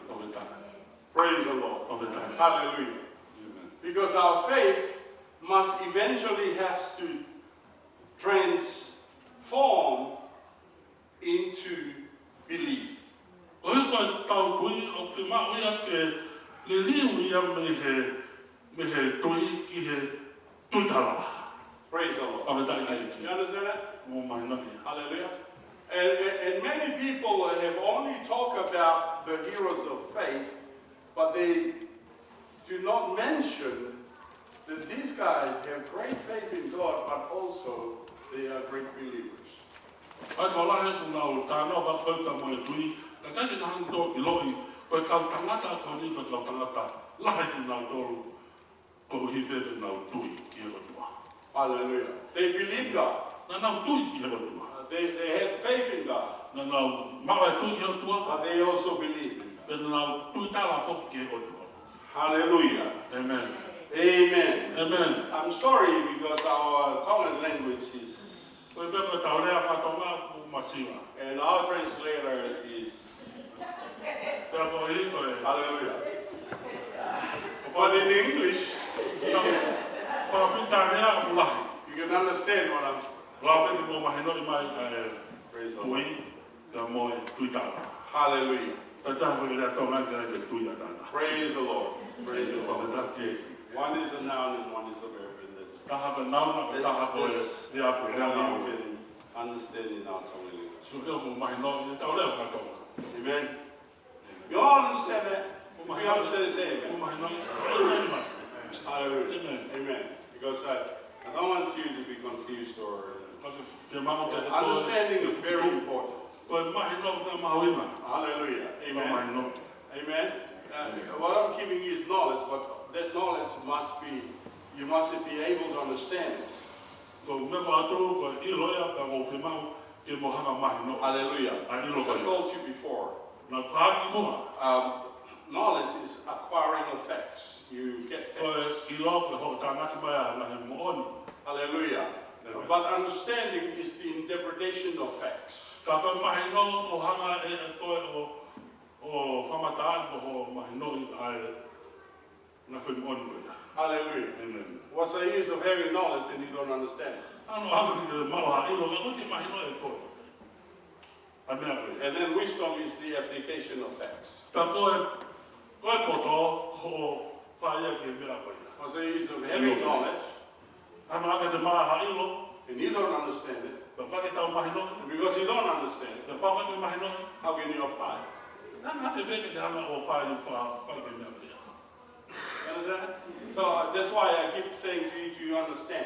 Praise the Lord. Hallelujah. Amen. Because our faith must eventually have to transform into belief. Praise the Lord. You understand that? Hallelujah. And many people have only talked about the heroes of faith, but they do not mention that these guys have great faith in God, but also they are great believers. Hallelujah. They believe God. They had faith in God. But they also believe in God. Hallelujah. Amen. Amen. Amen. I'm sorry because our Tongan language is, and our translator is, hallelujah. But in English, you can understand what I'm saying. Praise the Lord. Hallelujah. Praise the Lord. Praise the Lord. One is a noun and one is a verb. And that's how you can understand in our Tongan language. Amen. You all understand that? If you understand, say amen. Hallelujah. Amen. Because I don't want you to be confused or understanding is very important. Hallelujah. Amen. Amen. What I'm giving you is knowledge, but that knowledge must be, you must be able to understand it. Hallelujah. As I told you before, knowledge is acquiring of facts. You get facts. Hallelujah. But understanding is the interpretation of facts. Hallelujah. Amen. What's the use of having knowledge and you don't understand? And then wisdom is the application of facts. What's the use of having knowledge and you don't understand it? And because you don't understand it, how can you apply it? Understand? So that's why I keep saying to you, do you understand?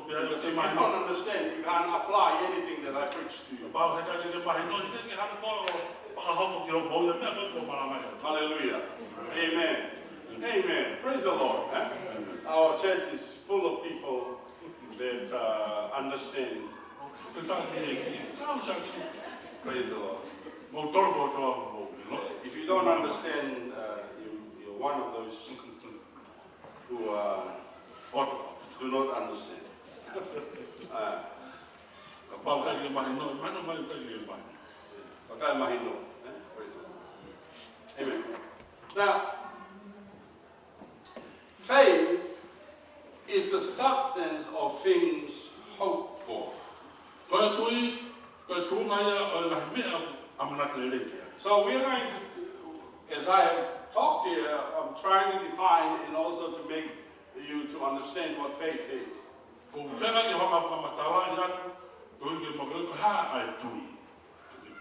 Because if you don't understand, you can't apply anything that I preach to you. hoko ki o mo ia mea ko maramai. Hallelujah. Amen. Amen. Praise the Lord. Eh? Our church is full of people that understand. Praise the Lord. If you don't understand, you're one of those who do not understand. Amen. Now, faith is the substance of things hoped for. So we're going to, as I have talked here, I'm trying to define and also to make you to understand what faith is.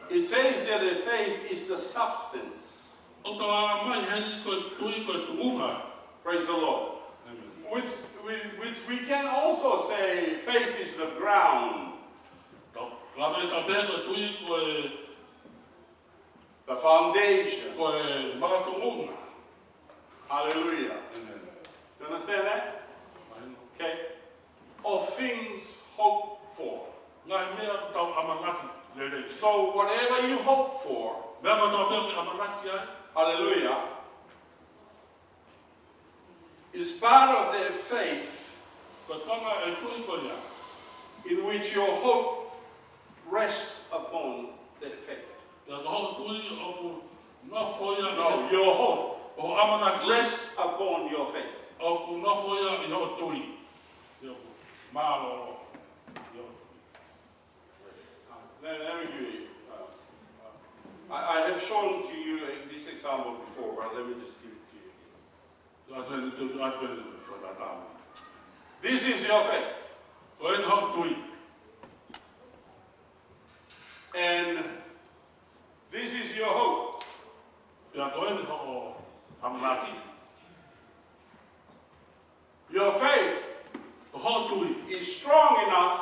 It says that the faith is the substance. Praise the Lord. Which we can also say faith is the ground. The foundation. Hallelujah. You understand that? Okay. Of things hoped for. So whatever you hope for, hallelujah, is part of their faith in which your hope rests upon their faith. No, your hope rests upon your faith. Let me give you. I have shown to you this example before, but let me just give it to you again. This is your faith. And this is your hope. Your faith is strong enough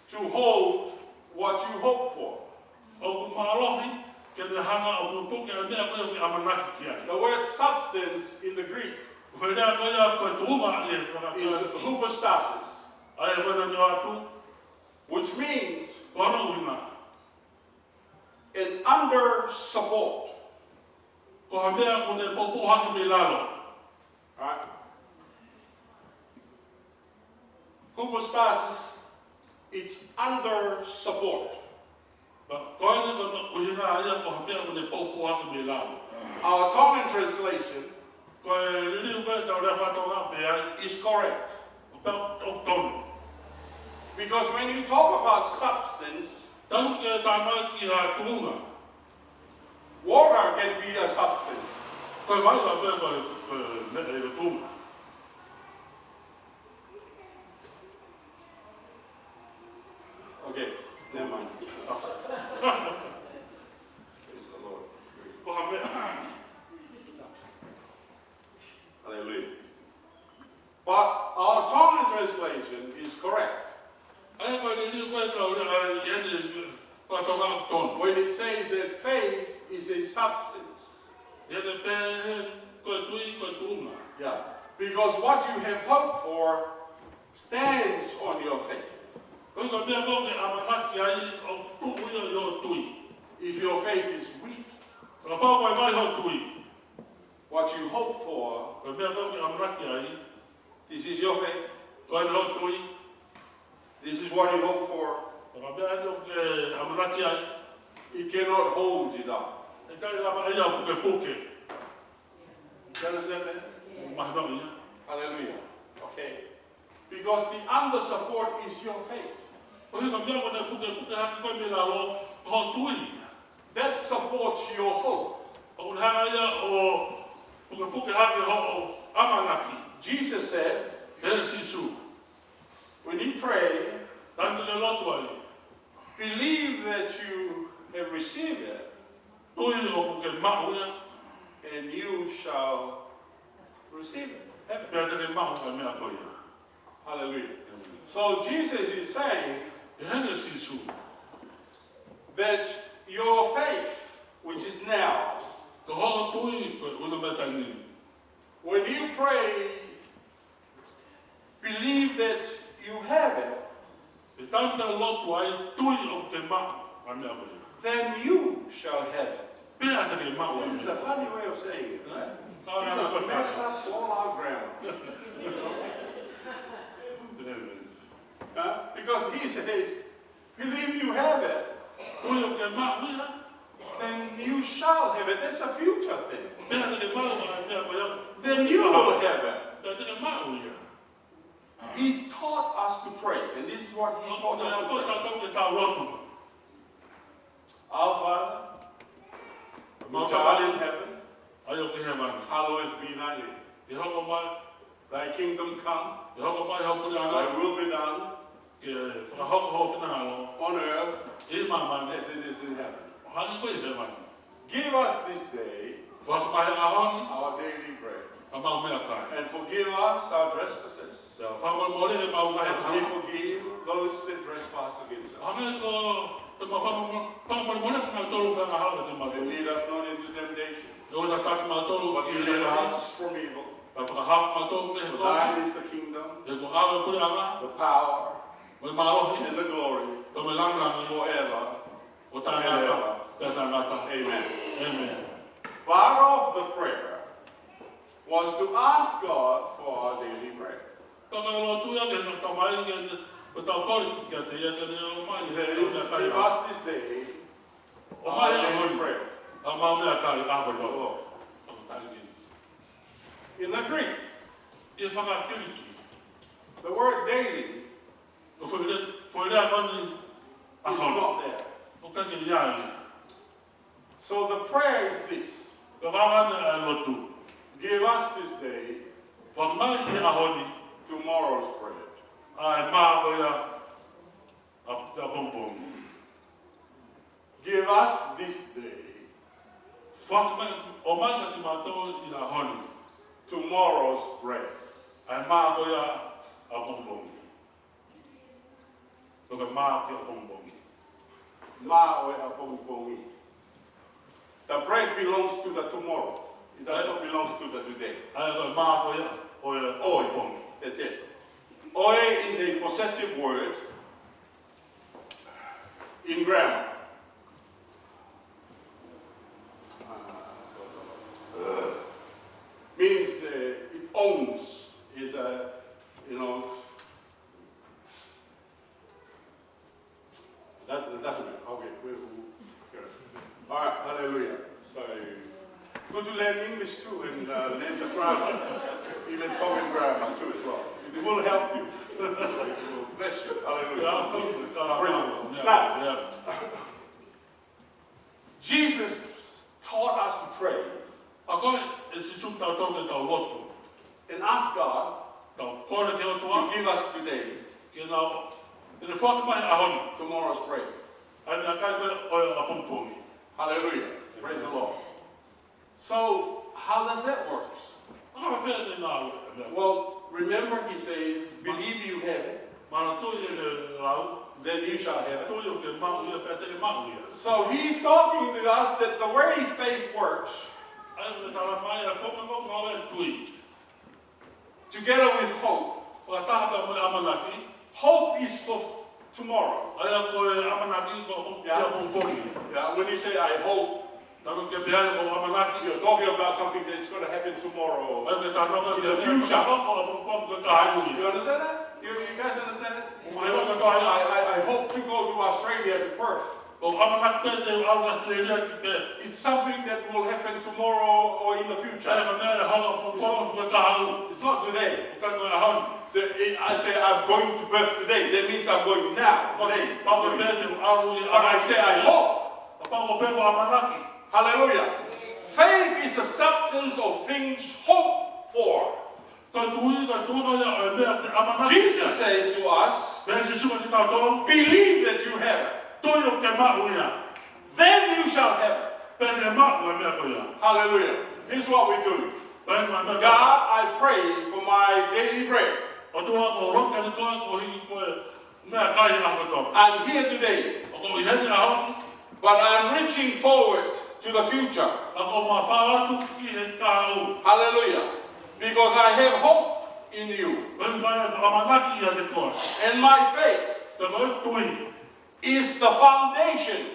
to hold what you hope for. The word substance in the Greek is hypostasis, which means an under support. Right? Hypostasis, it's under support. Our Tongan translation is correct. Because when you talk about substance, water can be a substance. Okay, never mind. Praise the Lord. Hallelujah. But our Tongan translation is correct. When it says that faith is a substance. Yeah. Because what you have hoped for stands on your faith. If your faith is weak, what you hope for, this is your faith. This is what you hope for. It cannot hold it up. You understand that? Hallelujah. Okay. Because the under support is your faith. That supports your hope. Jesus said, when you pray, believe that you have received it, and you shall receive it. Hallelujah. So Jesus is saying that your faith, which is now, Ko ho tui ko una meta ni. when you pray, believe that you have it, E tanta lotu ai tui o te ma a mea koe. then you shall have it. Pea te ke ma o This is a funny way of saying it, right? Ka You na just ko mess fa. up all our grammar. Because he says, believe you have it, Tui o ke ma uia. then you shall have it. That's a future thing. Pea te ke ma o a mea koe. Then you will have it. Pea te ke ma uia. He taught us to pray, and this is what he taught Te us a to koe pray. ka tau te tau lotu. Our Father, Ma which art in heaven, ai o ke he mani. hallowed be thy name. Ke hoko mai, Thy kingdom come, ke hoko mai hoko ni thy ana. will be done Ke whakahoko hoko na halo. on earth E ma mani. as it is in heaven. Hanga koe he mani. Give us this day Whakamahe ahoni. our daily bread, A mau mea kai. and forgive us our trespasses, Te whamamore e mau ngahe as we sana. forgive those that trespass against us. Hanga ko te ma whamamore more kuna tolu whanga hala te And matu. lead us not into temptation, E o na taki ma tolu but ki deliver e rā. us from evil. A whakahafu ma tolu me he For tolu. thine is the kingdom, E ko awe puri anga. the power, Mo i marohi. and the glory Ko me langangi. forever. O tangata. Te tangata. Amen. Amen. Part of the prayer was to ask God for our daily bread. Ka ka lo tu ya ke na tamai ke ko tau kori ki ke te ya ke ne o mai. He He says, o mea kai. give us this day O our mai a daily honi. bread. A mau mea kai a Praise the koto. Lord. O tangi. In the Greek, E whakakiriki. the word daily Ko whaile a koni a is kono. not there. O ka ke iai. So the prayer is this. Ka wangana a lotu. Give us this day Whakamai ki a honi. tomorrow's bread. A e maa ko ia a pompongi. Give us this day Whakamai o mai ka ti mātou i a honi. tomorrow's bread. A e maa ko ia a pompongi. Ko ka maa ki a pompongi. Ma o e apongpongi. The bread belongs to the tomorrow. It does not belong to the today. A e ko maa ko ia o e pompongi. That's it. Oe is a possessive word in grammar. Means it owns. Is a, you know, that doesn't matter. Okay, good. All right, hallelujah. So good to learn English too and learn the grammar, even Tongan grammar too as well. It will help you. It will bless you. Hallelujah. Praise the Lord. Now, Jesus taught us to pray A koe e si sum tau tau ke tau lotu. and ask God Tau kore ke o to tua. give us today Ke nao. E ne whakamai a honi. tomorrow's prayer. A mea kai koe o e a pompongi. Hallelujah. Praise the Lord. So, how does that work? Aka whea ne nā mea. Well, remember he says, believe you have it, Mana tui e le rau. then you shall have it. Tui o ke mau ia whea te ke mau ia. So he's talking to us that the way faith works, Ai me tala mai a whonga mo mau e tui. together with hope, O a tahata mo e amanaki. hope is for tomorrow. Ai a koe amanaki ko ia pompongi. Yeah, when you say I hope, Tano ke pia ko amanaki. you're talking about something that's going to happen tomorrow. Ai me tanoka In ke the future. Ko a pompong ko tahu You ia. understand that? You guys understand it? Mai waka toa ia. I hope to go to Australia, to Perth. O amanaki pe te au Australia ki Perth. It's something that will happen tomorrow or in the Ai future. ka mea e hanga pompong ko tahu. It's not today. O ka koe a honi. So I say I'm going to Perth today. That means I'm going now, today. Pau pe te au ia. But I say I hope. Pau pe ko amanaki. Hallelujah. Faith is the substance of things hoped for. Ka tui ka tuanga ia o e mea te amanaki. Jesus says to us, Pea si suka ki tau tō. believe that you have it. Toi o ke mau ia. Then you shall have it. Pea te mau e mea ko ia. Hallelujah. Here's what we do. Pea ma mea God, I pray for my daily bread. o tua ko roka ni koe ko hiki koe mea kai a ko tō. I'm here today. O ko i heni a honi. but I'm reaching forward to the future. Ako mawhāatu ki he tāu. Hallelujah. Because I have hope in you. Wai mai ka amanaki ia te koa. And my faith Te koe tui. is the foundation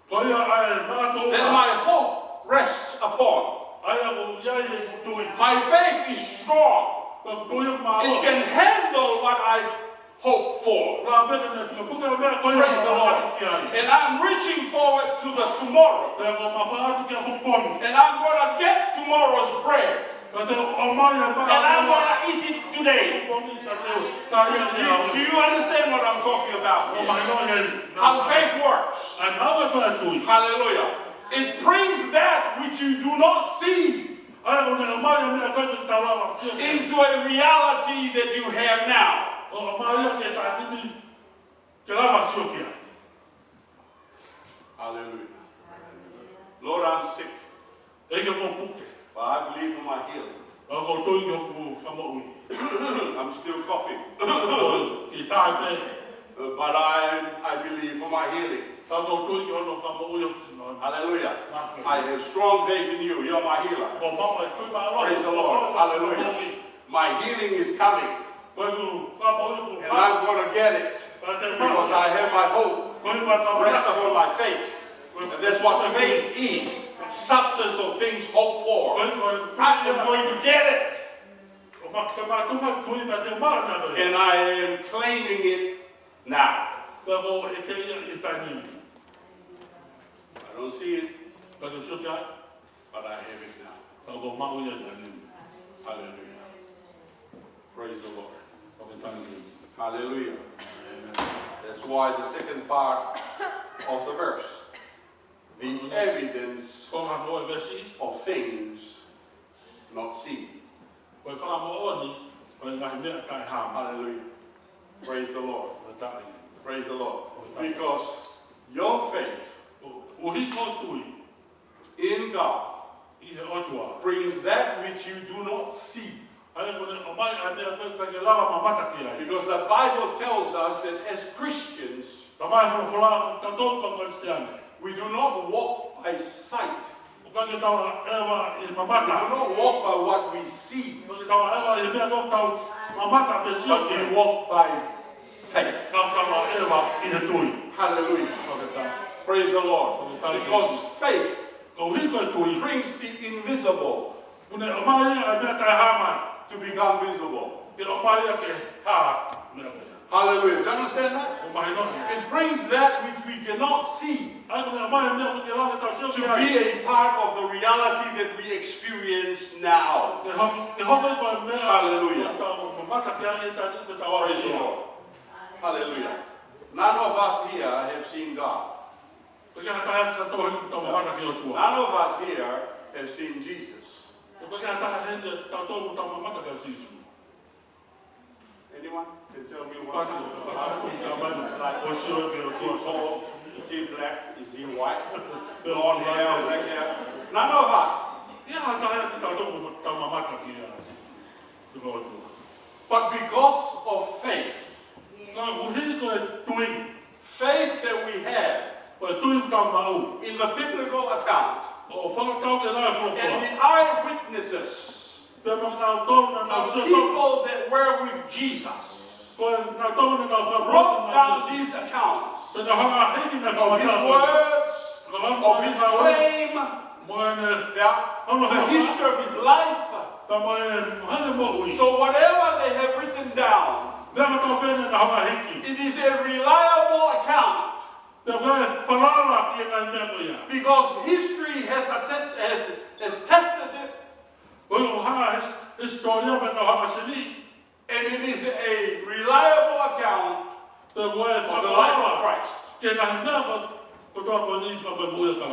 Koe ai mātou. that my hope rests upon. Ai ako iai he tui. My faith is strong. Ka tui mā It o. can handle what I hope for. Rā beka ne pika puka mea koe Praise the Lord. amanaki ki ai. And I'm reaching forward to the tomorrow. Te ako mawhāatu ki a pomponi. And I'm going to get tomorrow's bread. Ka te o mai e maa. And I'm going to eat it today. Pomponi ka te tāia Do, ni au. do you understand what I'm talking about O here? mai no he. How faith works. Ai nau e koe tui. Hallelujah. It brings that which you do not see Ai ako ne mai e mea koe te tārawa. into a reality that you have now. O mai e ke tānimi. Ke rawa siokia. Hallelujah. Lord, I'm sick, Eke ko puke. but I believe in my healing. Ako tui ki oku whamaui. I'm still coughing, Ki tāi te. but I believe for my healing. Ako tui ki ono whamaui o kisino. Hallelujah. I have strong faith in you. You're my healer. Ko mau e tui maa rohi. Praise the Lord. Hallelujah. My healing is coming, Koe ku whamaui ku and I'm going to get it because I have my hope. Koe pa ka Rest upon my faith. And that's what faith is. Substance of things hoped for. I am going to get it. And I am claiming it now. I don't see it, but I have it now. Hallelujah. Praise the Lord. Hallelujah. That's why the second part of the verse, the evidence of things not seen. Hallelujah. Praise the Lord. Praise the Lord. Because your faith in God brings that which you do not see. Because the Bible tells us that as Christians, we do not walk by sight. We do not walk by what we see. We walk by faith. Hallelujah. Praise the Lord. Because faith brings the invisible to become visible. Hallelujah. Do you understand that? It brings that which we cannot see to be a part of the reality that we experience now. Hallelujah. Praise the Lord. Hallelujah. None of us here have seen God. None of us here have seen Jesus. Anyone can tell me what? Is he tall? Is he black? Is he white? Blonde hair, black hair? None of us. But because of faith, faith that we have in the biblical account and the eyewitnesses, the people that were with Jesus, wrote down these accounts of his words, of his claim, the history of his life. So whatever they have written down, it is a reliable account. Because history has tested it. And it is a reliable account of the life of Christ.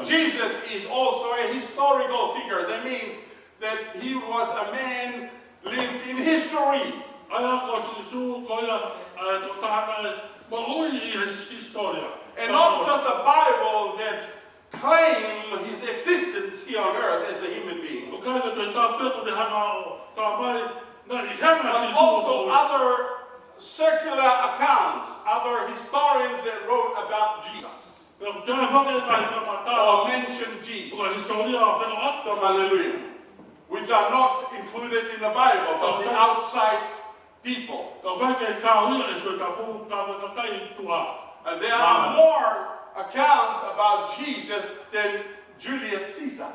Jesus is also a historical figure. That means that he was a man lived in history. And not just a Bible that claim his existence here on earth as a human being. But also other circular accounts, other historians that wrote about Jesus. or mention Jesus. Hallelujah. Which are not included in the Bible, but the outside people. And there are more accounts about Jesus than Julius Caesar.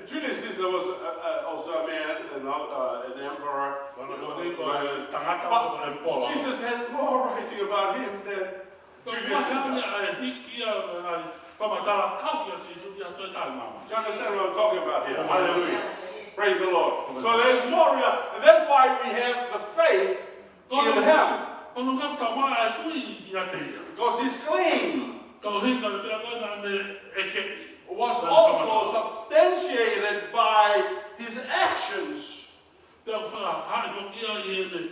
Julius Caesar was also a man, an emperor. But Jesus had more writing about him than Julius Caesar. Do you understand what I'm talking about here? Hallelujah. Praise the Lord. So there's more real, and that's why we have the faith in him. Because his claim was also substantiated by his actions. Hallelujah.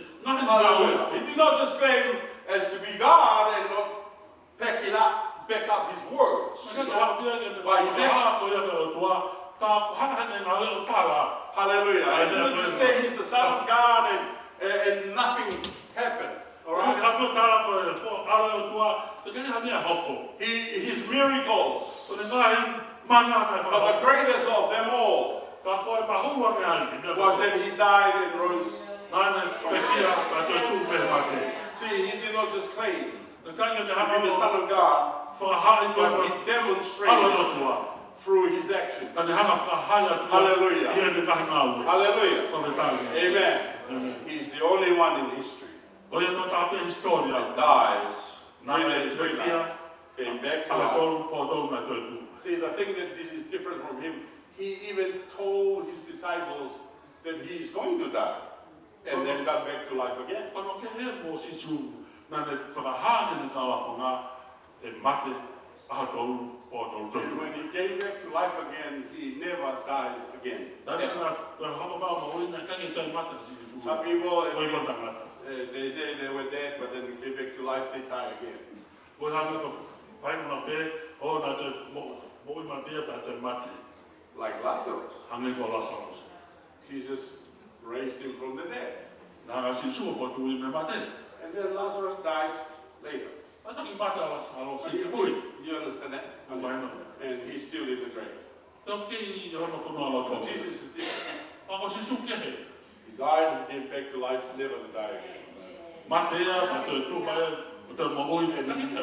He did not just claim as to be God and not back up his words, by his actions. Hallelujah. He didn't just say he's the Son of God and nothing happened. All right? His miracles, but the greatest of them all was that he died and rose. See, he did not just claim to be the Son of God, but he demonstrated through his actions. Hallelujah. Hallelujah. Amen. He's the only one in history that dies, 3 days later, came back to life. See, the thing that this is different from him, he even told his disciples that he's going to die, and then got back to life again. And when he came back to life again, he never dies again. Some people, they say they were dead, but then they came back to life, they die again. Like Lazarus. Jesus raised him from the dead. And then Lazarus died later. You understand that? And he's still in the grave. But Jesus is different. He died, he came back to life, never to die again. And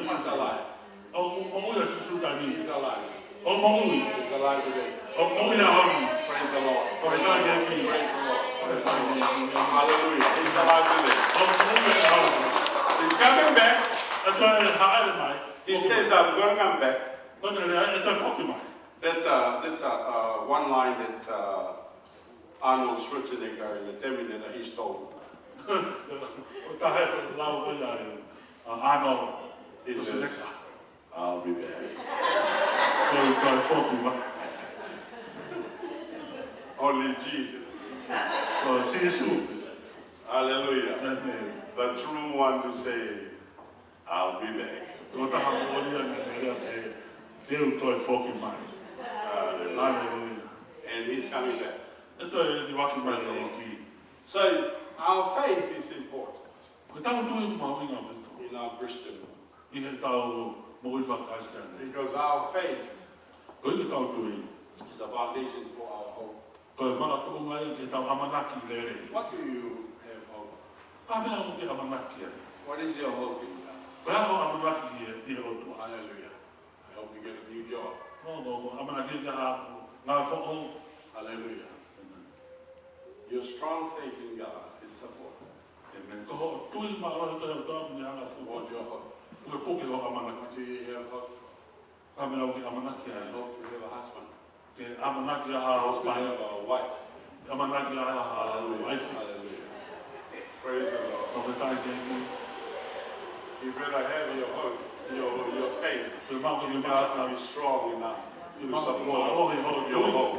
he's alive. He's alive. He's alive today. Praise the Lord. Praise the Lord. Hallelujah. He's alive today. He's coming back. He says, I'm going to come back. That's one line that Arnold Schwarzenegger in the Terminator, he stole. He says, I'll be back. Only Jesus. Hallelujah. The true one to say, I'll be back. And he's coming back. So our faith is important in our Christian. Because our faith is the foundation for our hope. What do you have hope? What is your hope in God? Hallelujah. I hope you get a new job. Hallelujah. Your strong faith in God is important. What's your hope? Do you have hope? I hope you have a husband. I hope you have a wife. Hallelujah. Praise the Lord. You better have your hope, your faith. You better be strong enough to support your hope.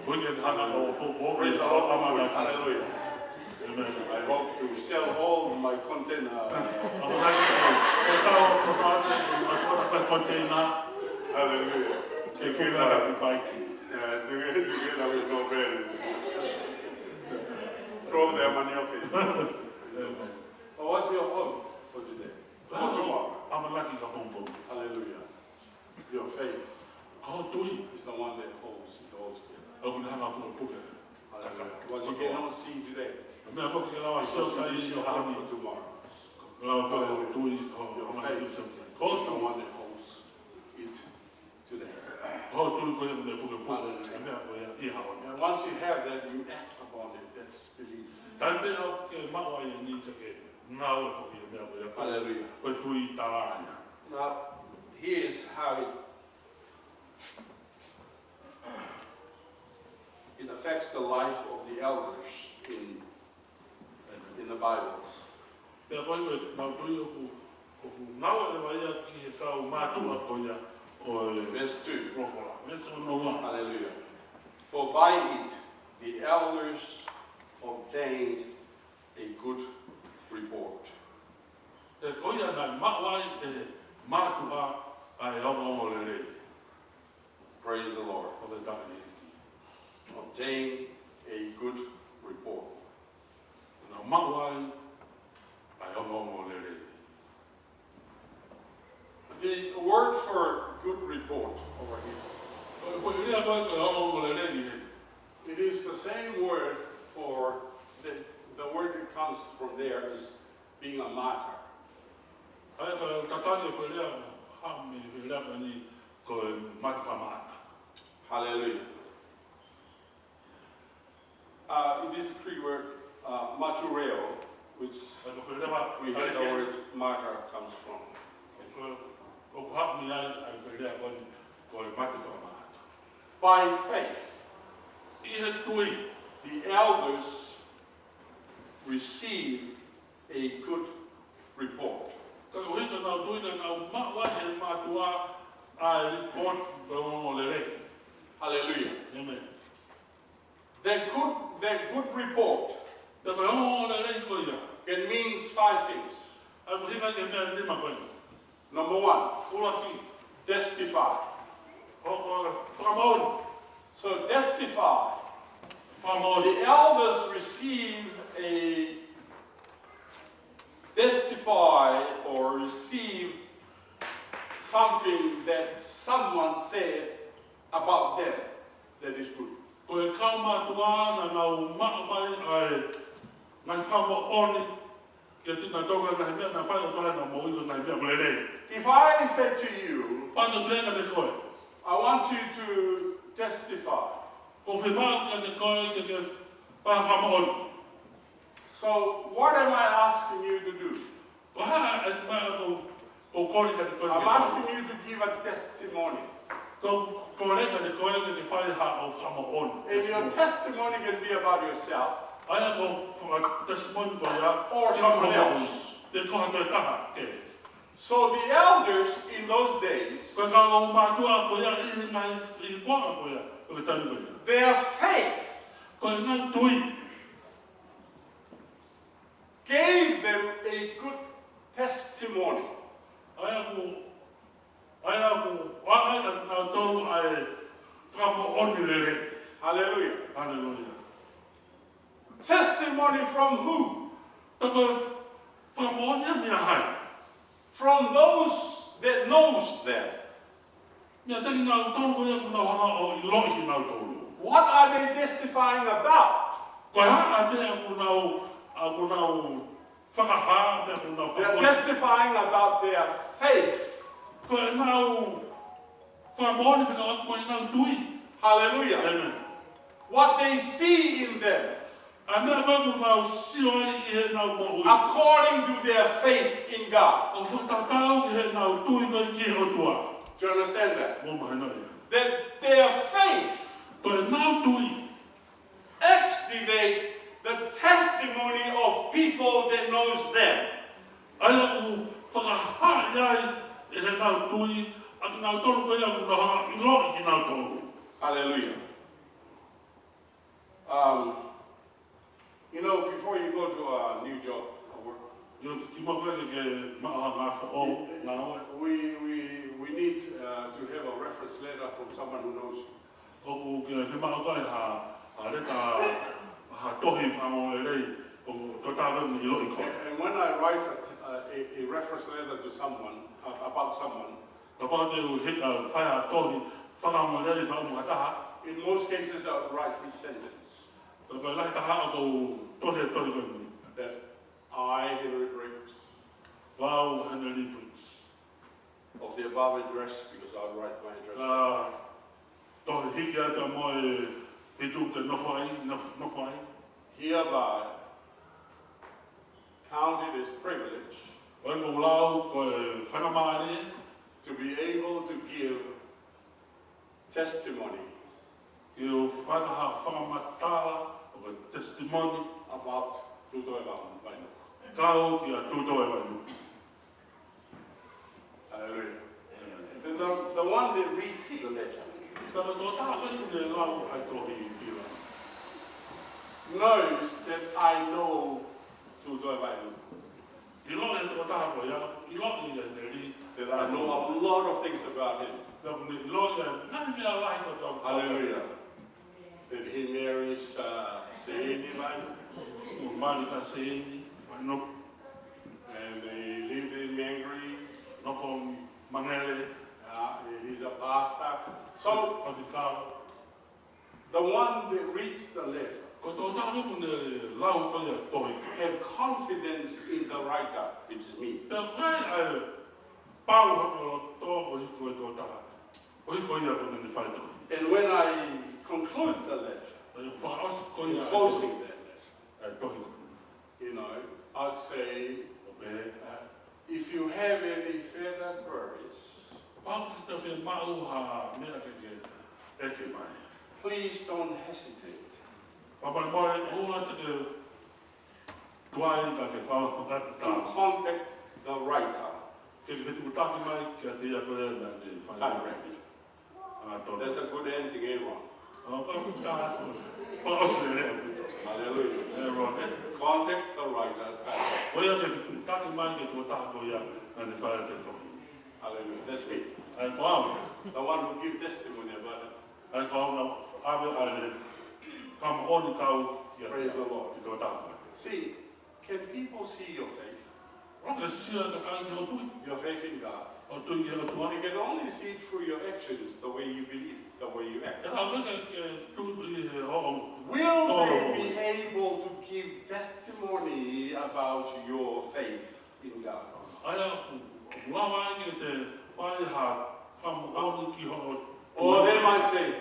Praise the Lord. Hallelujah. Amen. I hope to sell all my container. Hallelujah. Together with no bread. Throw their money, okay. Well, what's your hope for today? For tomorrow? Hallelujah. Your faith is the one that holds it all together. Hallelujah. What you cannot see today, is your hope for tomorrow. Your faith is the one that holds it today. And once you have that, you act upon it. That's belief. Hallelujah. Now, here's how it affects the life of the elders in the Bible. Verse 2. Hallelujah. For by it the elders obtained a good report. Praise the Lord. Obtain a good report. The word for good report over here, it is the same word for the word that comes from there is being a martyr. Hallelujah. It is the Greek word martyreo, which we get the word martyr comes from. By faith, the elders received a good report. Hallelujah. Amen. That good report can mean 5 things. Number 1, testify. So testify. The elders received a testify or receive something that someone said about them that is good. If I said to you, I want you to testify. So what am I asking you to do? I'm asking you to give a testimony. And your testimony can be about yourself or someone else. So the elders in those days, their faith gave them a good testimony. Hallelujah. Hallelujah. Testimony from who? From those that knows them. What are they testifying about? They're testifying about their faith. Hallelujah. Amen. What they see in them. According to their faith in God. Do you understand that? That their faith activate the testimony of people that knows them. Hallelujah. You know, before you go to a new job or work, we need to have a reference letter from someone who knows you. ha tohi whamau lei o to tātou ni ilo i koe. And when I write a reference letter to someone, about someone, Ka pā te u whai a tohi whakamau lei whamau hataha, in most cases I would write this sentence, ka kai lahi taha o kou tohi koe ni. that I, Henry Briggs, Wau Henry Briggs. of the above address, because I would write my address. Ka tohi hiki ata mo e hitu te nofo ai. Hereby count it as privilege Oi mo lau ko e whakamāre, to be able to give testimony ki o whataha whakamatala o ka testimony, about Tutoewa Mainu. kau ki a tūtoi wanu. Hallelujah. And the one that reads the letter Ka tō tāka i ne lau ai tohi i pira. knows that I know Tutoewa Mainu. I lo e tō tāka ia, I lo i e ne ri, That I know a lot of things about him. ka kune I lo i e nani mea lai tō tāka. Hallelujah. That he marries Seini Mainu, O mani ka seini, wanu, and they live in Mangere. nofo mangele, He's a pastor. So o te kāo. the one that reads the letter Ko tō tāka kune lau koe a tohi. have confidence in the writer, which is me. Pea koe ai pau hano o tō ko i koe tō tāka. Ko i koe ia kone ni whai tohi. And when I conclude the letter, Ai whaos koe in ia closing that letter, ai tohi koe. you know, I'd say, O pe, if you have any further queries, pau ki te whi mau ha mea ke eke mai. please don't hesitate Papa more ua te ke tuai ka ke whao to tā. contact the writer. Ke ke whetu taki mai kia te ia koe na te whai Direct. tōna. There's a good ending, everyone. O ka tā koe. Pa osu le rea kuto. Hallelujah. E roa ne. Contact the writer. O ia ke whetu taki mai ke tō tāko ia na te whai te tohi. Hallelujah. That's me. Ai ko au. The one who gives testimony about it. Ai ko au na ave ai kam oni kau ia Praise the Lord. ki tō tāko. See, can people see your faith? Roka sia ka kai ki o tui. Your faith in God. O tui ki o tua. You can only see it through your actions, the way you believe, the way you act. E ka weka ke tūtu i he o Will they be able to give testimony about your faith in God? Aia, lawa ai te whai ha whamu oni ki ho. Or they might say,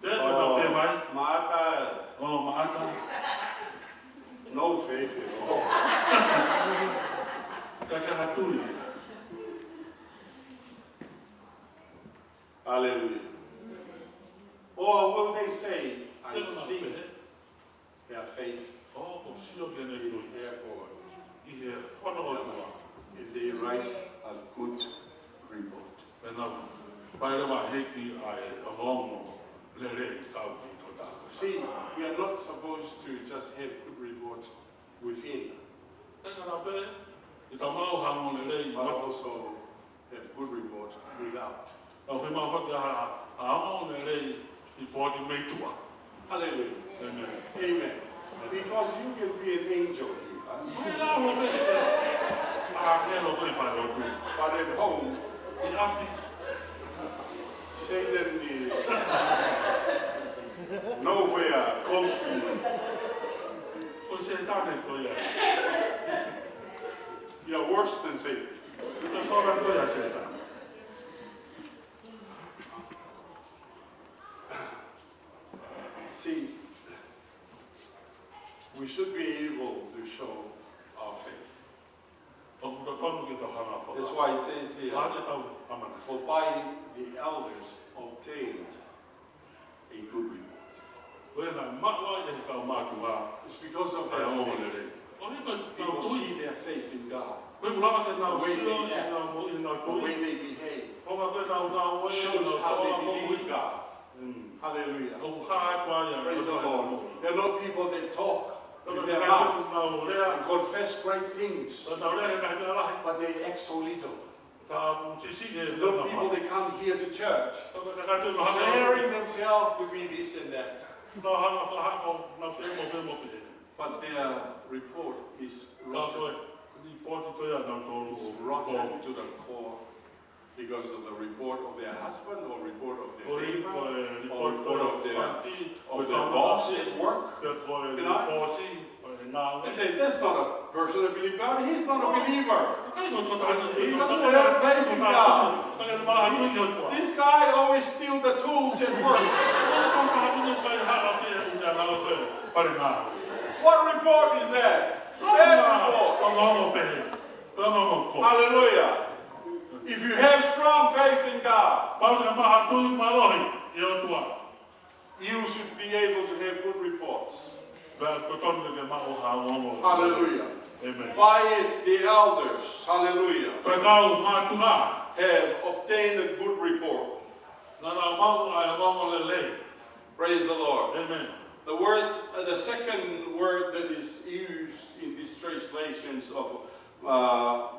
Tēnā ka te mai, Mata, o maata, no faith at all. ka ke hatui. Hallelujah. Or will they say, I Tēnā see pehe, their faith o ko sio ke ne in tui. their God. I he whana o tua. If they write a good report. Pēnā, pai rewa heki ai a longo, le re i kau ki tō tāka. See, we are not supposed to just have good report within, Tēnā rā pē, i tā mau hango le re i but watu. also have good report without. Au whi mau whati a hango le re i pōti mei tua. Hallelujah. Amen. Amen. Because you can be an angel here, Mai rā o pē, a ngelo koe whai o tui. but at home, I api, Satan is nowhere close to you. o se tāne koe a. You're worse than Satan. Ina kora koe a se tāne. See, we should be able to show our faith. O kuta tonu ki ta hanga whaka. That's why it says here, Hāne tau amana. for by the elders obtained a good report. Koe nā maua i he kau mātua. It's because of Ai their o le faith. re. O ni ka nā People tui. see their faith in God. Koe mulawa ke nā The way sio they i act. nā mo i nā The way tui. they behave O ka koe nā oe i shows nā how toa they mo believe i. God. Hallelujah. O hā kua ia. Praise the Lord. They're not people that talk Koe with ka their kai mouth tuku nā o rea. and confess great things, Ka nā rea kai mea lahi. but they act so little. Ka sisi e Not people that come here to church Ka kai tuku hanga. declaring themselves to be this and that. No hanga whahako na pemo pe. But their report is rotten. It's rotten to the core because of the report of their husband or report of their neighbor or report of their boss at work. You know? They say, that's not a person that believes God. He's not a believer. He doesn't have faith in God. This guy always steals the tools at work. What report is that? Bad report. Hallelujah. If you have strong faith in God, you should be able to have good reports. Hallelujah. Amen. By it, the elders, hallelujah, have obtained a good report. Praise the Lord. Amen. The word, the second word that is used in these translations of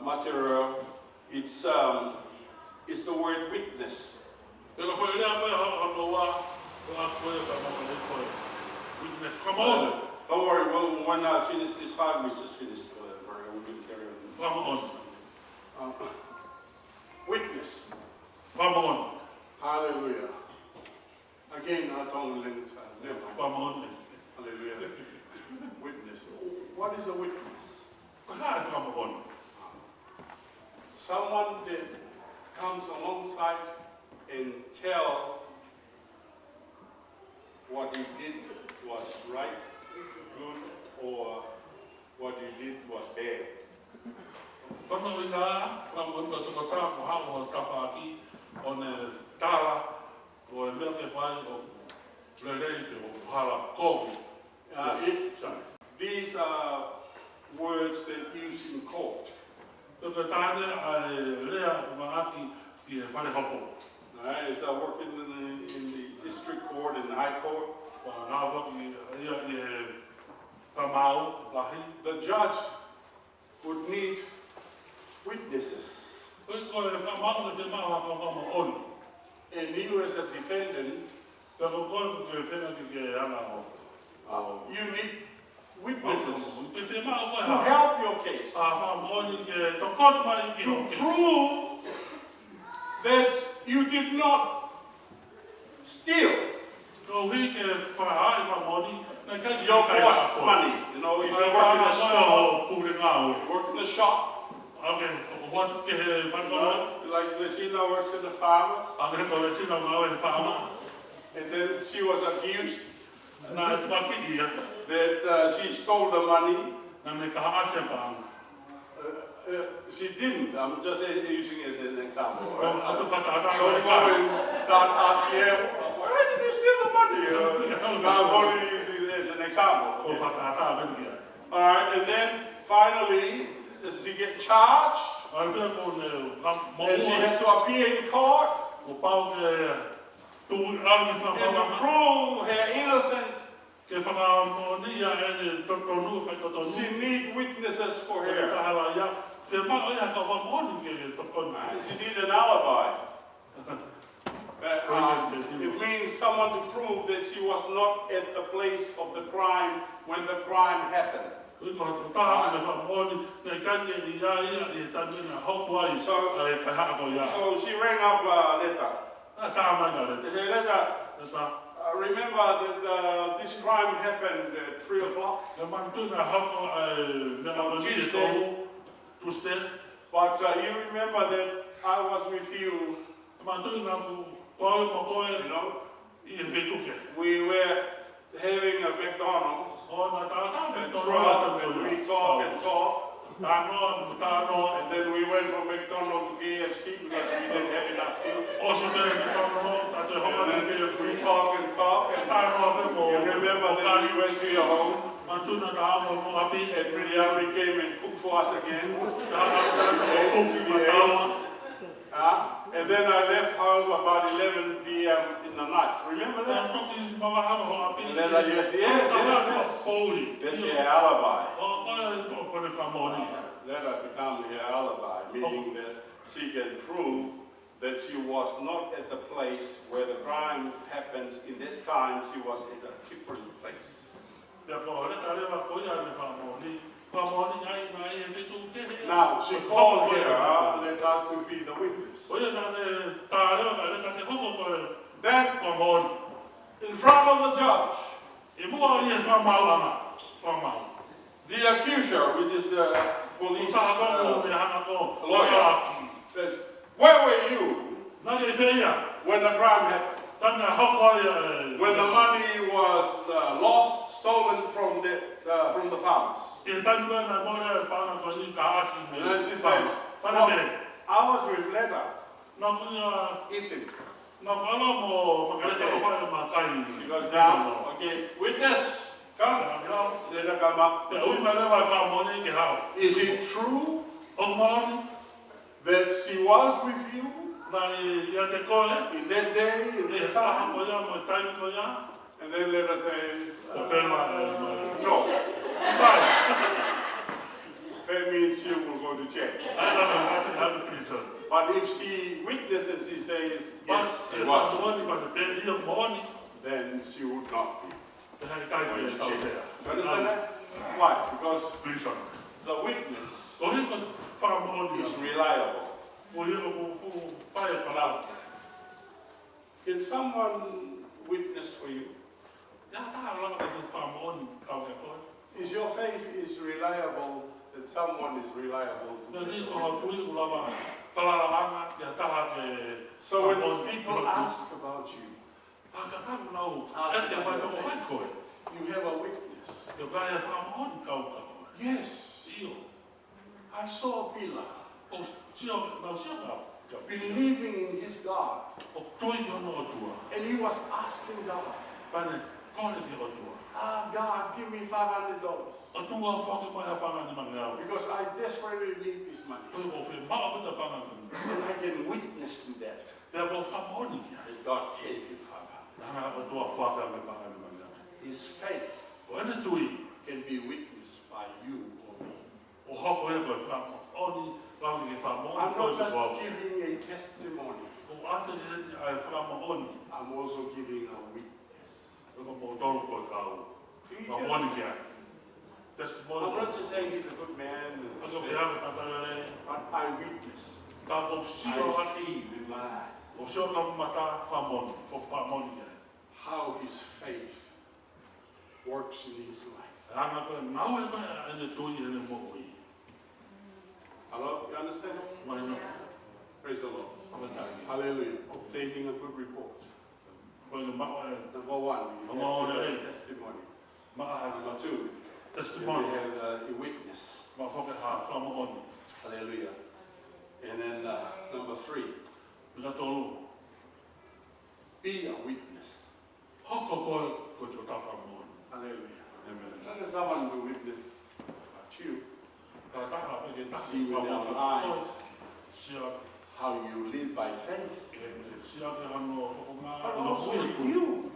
material, it's the word witness. Witness. Come on. Don't worry, well, when I finish this 5 minutes, just finished. We can carry on. Come on. Witness. Come on. Hallelujah. Again, our tongue language. Come on. Hallelujah. Witness. What is a witness? Come on. Someone that comes alongside and tell what you did was right, good, or what you did was bad. These are words that used in court. As I work in the district court and the high court, the judge would need witnesses. And you as a defendant, you need witnesses to help your case, to prove that you did not steal your boss money. You know, if you work in a store, you work in a shop, like Lucina works in the farmers, and then she was accused that she stole the money. She didn't. I'm just using it as an example. Right? Don't go and start asking her, why did you steal the money? I'm only using it as an example. Okay. All right, and then finally, does she get charged? And she has to appear in court. And to prove her innocence, she needs witnesses for her. She needs an alibi. It means someone to prove that she was not at the place of the crime when the crime happened. So she rang up Letta. Remember that this crime happened at 3 o'clock on Tuesday. But you remember that I was with you. You know, we were having a McDonald's and truck, and we talk and talk. And then we went from McDonald's to KFC because we didn't have enough food. And then we talk and talk. And you remember that we went to your home. And Priya came and cooked for us again. And then I left home about 11 p.m. in the night. Remember that? And then I yes. That's her alibi. Let her become her alibi, meaning that she can prove that she was not at the place where the crime happened. In that time, she was in a different place. Now, she called her, let her to be the witness. Then, in front of the judge, the accuser, which is the police lawyer, says, where were you when the crime happened? When the money was lost, stolen from the farmers. And then she says, well, I was with Letta, eating. She goes down, okay, witness, come. Let her come up. Is it true that she was with you in that day, in that time? And then let her say, no. That means she will go to jail. But if she witnessed and she says, yes, she was, then she would not be going to jail. You understand that? Why? Because the witness is reliable. Can someone witness for you? Is your faith is reliable, that someone is reliable? So when those people ask about you, you have a witness. Yes, I saw Bila believing in his God, and he was asking God, God, give me $500 because I desperately need this money. And I can witness to that. That God gave him $500. His faith can be witnessed by you or me. I'm not just giving a testimony. I'm also giving a witness. I'm not just saying he's a good man, but I witness. I see with my eyes how his faith works in his life. Hello, you understand? Praise the Lord. Hallelujah. Obtaining a good report. Number one, you have to have testimony. Number two, testimony. You have a witness. Hallelujah. And then number three, be a witness. Hallelujah. Not just someone to witness about you. See with their eyes how you live by faith. But also you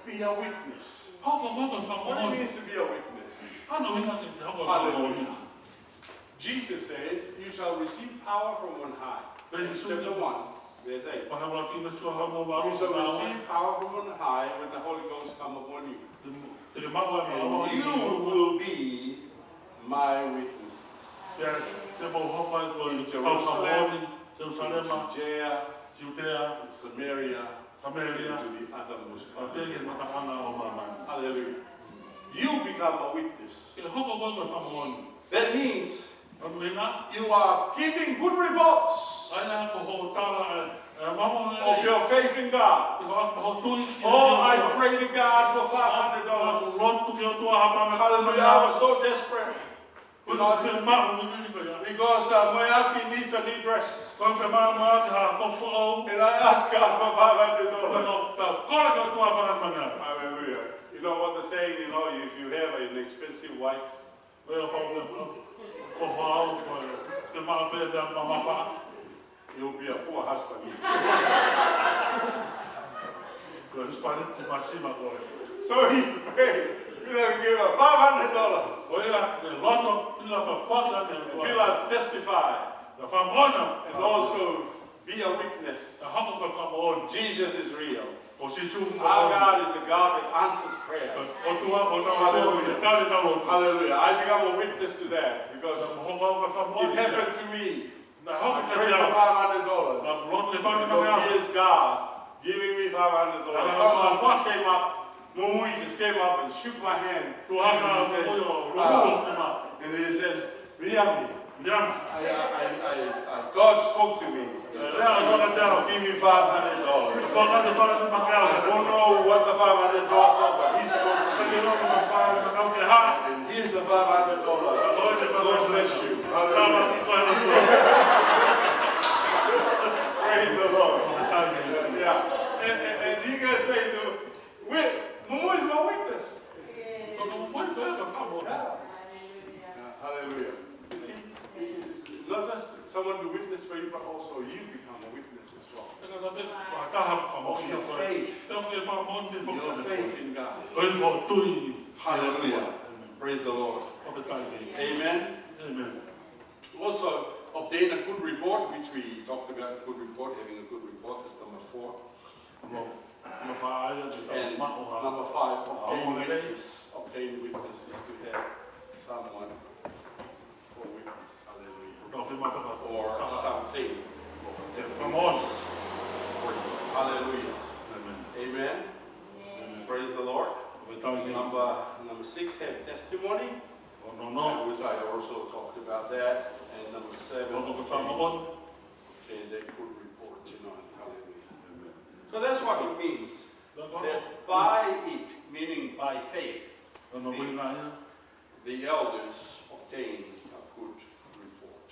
be a witness. What it means to be a witness? Hallelujah. Jesus says, you shall receive power from on high. Chapter 1, verse 8. You shall receive power from on high when the Holy Ghost come upon you. And you will be my witnesses. In Jerusalem, Judea, Samaria, and to the uttermost part. Hallelujah. You become a witness. That means you are giving good reports of your faith in God. Oh, I prayed to God for $500. Hallelujah. I was so desperate. Because Moyaki needs a new dress. And I asked God for $500. Hallelujah. You know what the saying, if you have an expensive wife, you'll be a poor husband. So he prayed. You give her $500. Bila testified. and also be a witness. Jesus is real. Our God is a God that answers prayer. Hallelujah. Hallelujah. I become a witness to that because it happened to me. I prayed for $500. Because he is God giving me $500. Someone just came up, Mumui just came up and shook my hand. And he says, Riami, God spoke to me. To give you $500. I don't know what the $500 for, but he spoke to me. And here's the $500. God bless you. Praise the Lord. Yeah. And you guys say, Mumu is my witness. Hallelujah. You see, it's not just someone to witness for you, but also you become a witness as well. Of your faith. Your faith in God. Hallelujah. Praise the Lord. Amen. Amen. Also, obtain a good report, which we talked about, a good report, having a good report, that's number 4. And number 5, obtain witness. Obtain witness is to have someone for witness. Hallelujah. Or something. Hallelujah. Amen. Praise the Lord. Number 6, have testimony. Which I also talked about that. And number 7, they could report tonight. Hallelujah. So that's what it means. That by it, meaning by faith, the elders obtained a good report.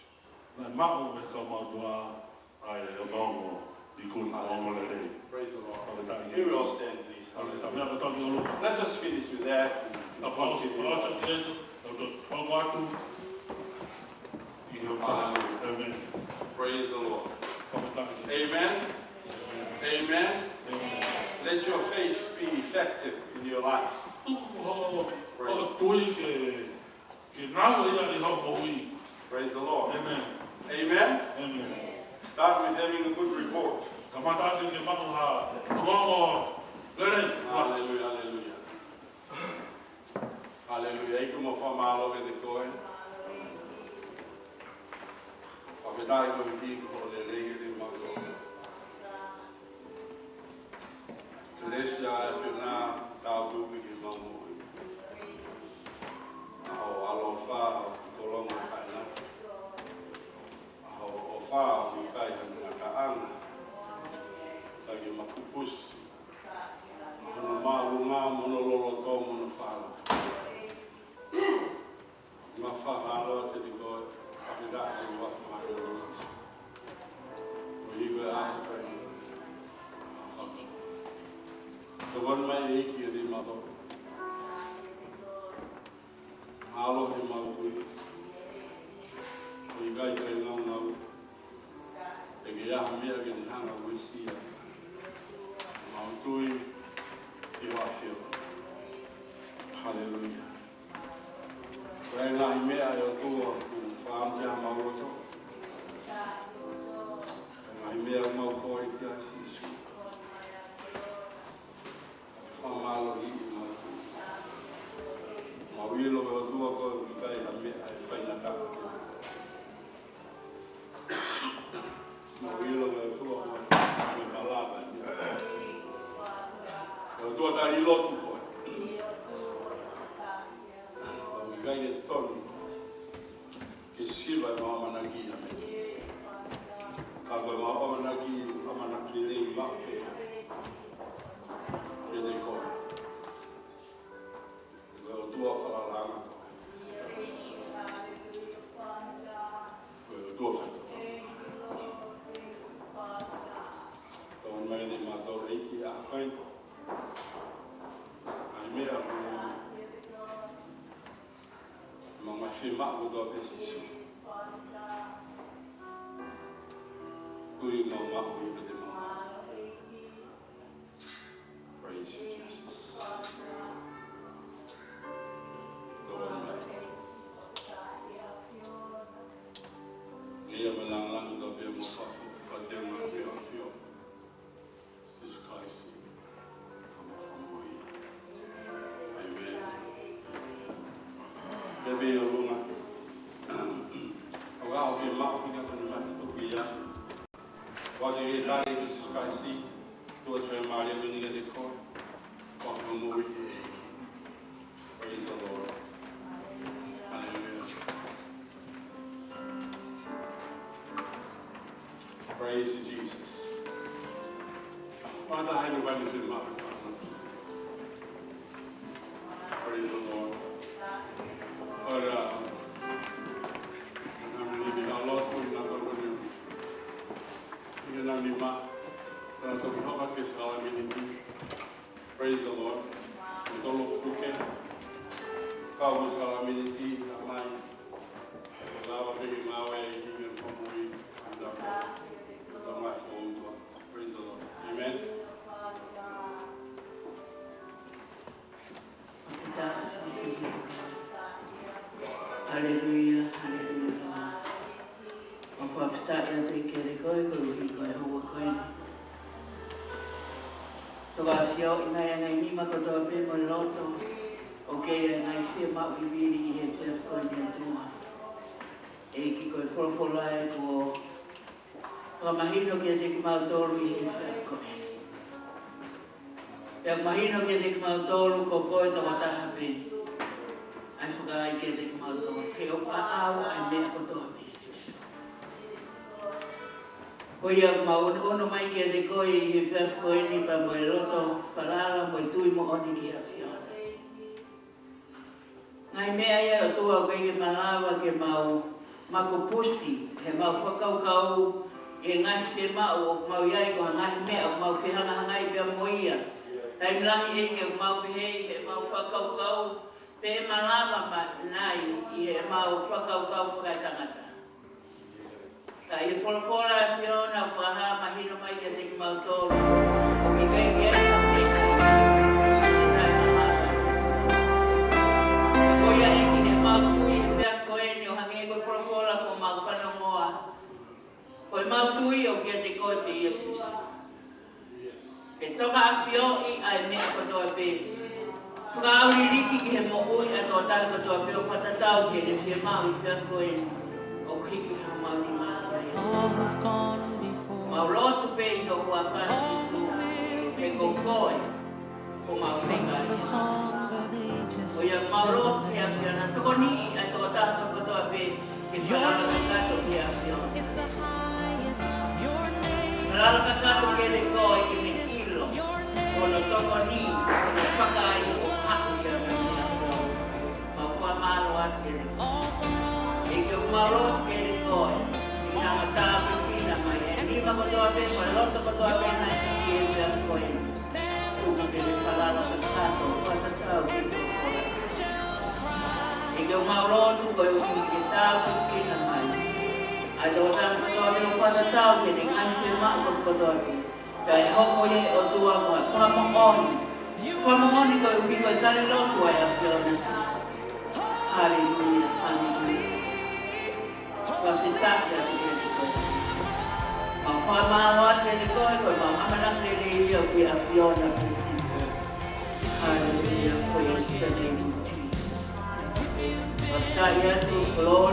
Praise the Lord. We will stand, please. Hallelujah. Let us finish with that. Amen. Praise the Lord. Amen. Amen. Let your faith be effective in your life. Praise the Lord. Amen. Amen. Amen. Start with having a good report. Hallelujah. Hallelujah. Hallelujah. Iko mo famalo ke de koe. Favedai ko ki ko le lege de mago. Iglesia fina tau tu ki mago. Ao alofa kolonga kaina. Ao ofa ki kai na kaanga. Lagi makupus. Malunga monololo to monofala. Ma favalo te dico capita di what my is. We go out the one my lake is in mother. Alo him out we. We guy going on now. The Gaya American Hanga we see. Mountui, you are feel. Hallelujah. Right now, he may have to farm jam out. And I may have more for it. Yes, he's from Malawi. My wheel of a door, I find a car. My wheel of a door, I love it. Dua kali lotu pun. Gaya ton kesiba mama nagi ame. Kalau mama nagi le mape. Ele kau. Kalau dua falang. Dua falang. Tahun mai ni matau reiki apa itu? Aimea mga firma ko do preciso. Kui mama kui pede mama. Praise you, Jesus. Lord, dia fi mau ki ka tonu mai to ki ya. Wa de ta ni Jesus Christ si to tre Maria ni ga de ko. Wa ko mo wi. Praise the Lord. Hallelujah. Praise you, Jesus. Father, I know when you feel my praise the Lord. But I'm leaving our Lord for you, not going to you know me, ma. But I'm how about this calamity? Praise the Lord. We don't look okay. God was calamity, not mine. Lava baby, my way, even from we, and my phone. Praise the Lord. Amen. Hallelujah, hallelujah. Apa pita ya tu ikere koi koi hoa koi. Toka fio ina ya ngai ni mako toa pe mo loto. Okay, ya ngai fia ma viviri he fia koi ni atua. E ki koi folfolai ko mahino ke te ki mautolu i he fia koi. Ya mahino ke te ki mautolu ko koi toka taha pe. Ai whakai ke te kumautoro, he o paau ai mea kotoa pieces. Koia ono mai ke te koi i he whiawhi koe ni pa moe loto, palala moe tui mo oni ki a whiona. Ngai mea ia o tua koe ke malawa ke mau mako pusi, he mau whakaukau e ngai whi mau o mau iai ko hangai mea o mau whihana hangai pia moia. Taimlahi e ke mau pihei he mau whakaukau, pe malama nai i he mau whakaukau whakaitangata. Ka i wholafola whiona whaha mahino mai kia te ki mau tōru. O mi kai kia i hapne hai malama. Koia e ki he mau tui he mea koeni o hange koe wholafola ko mau whanongoa. Koe mau tui o kia te koe pe Iesus. E toka a whioi ai mea kotoa pe. Puka auri riki ki he mo'ui a tō tāka tō a pio patatau ke ne whia mau i whia koe o hiki ha mau ni mātua e. Mau rotu pe i ho ua pasi su he ko koe ko mau whakai. O ia mau rotu ke a whia na toko ni a tō tāka tō a pe ke whalala kakato ke a whia. Whalala kakato ke ne koe ki ne kilo o no toko ni na whakai o ke umaro ke koe i hanga tāpe pina mai e nima kotoa pe koe loto kotoa pe na i e ua koe uka pe le whalala ka kato patatau ki koe e ke umaro tu koe uki ke tāpe pina mai ai tō tāpe kotoa pe o patatau ke ni ngai pe maa kotoa pe ka e hoko e o tua koe whamongoni koe uki koe tare lotu ai a whiona sisa. Hallelujah, hallelujah. Wa fitaki a te koe. Ma wha māua te koe koe ma hamana te rei o ki a whiona pesiso. Hallelujah, praise the name of Jesus. Wa tai atu, glory.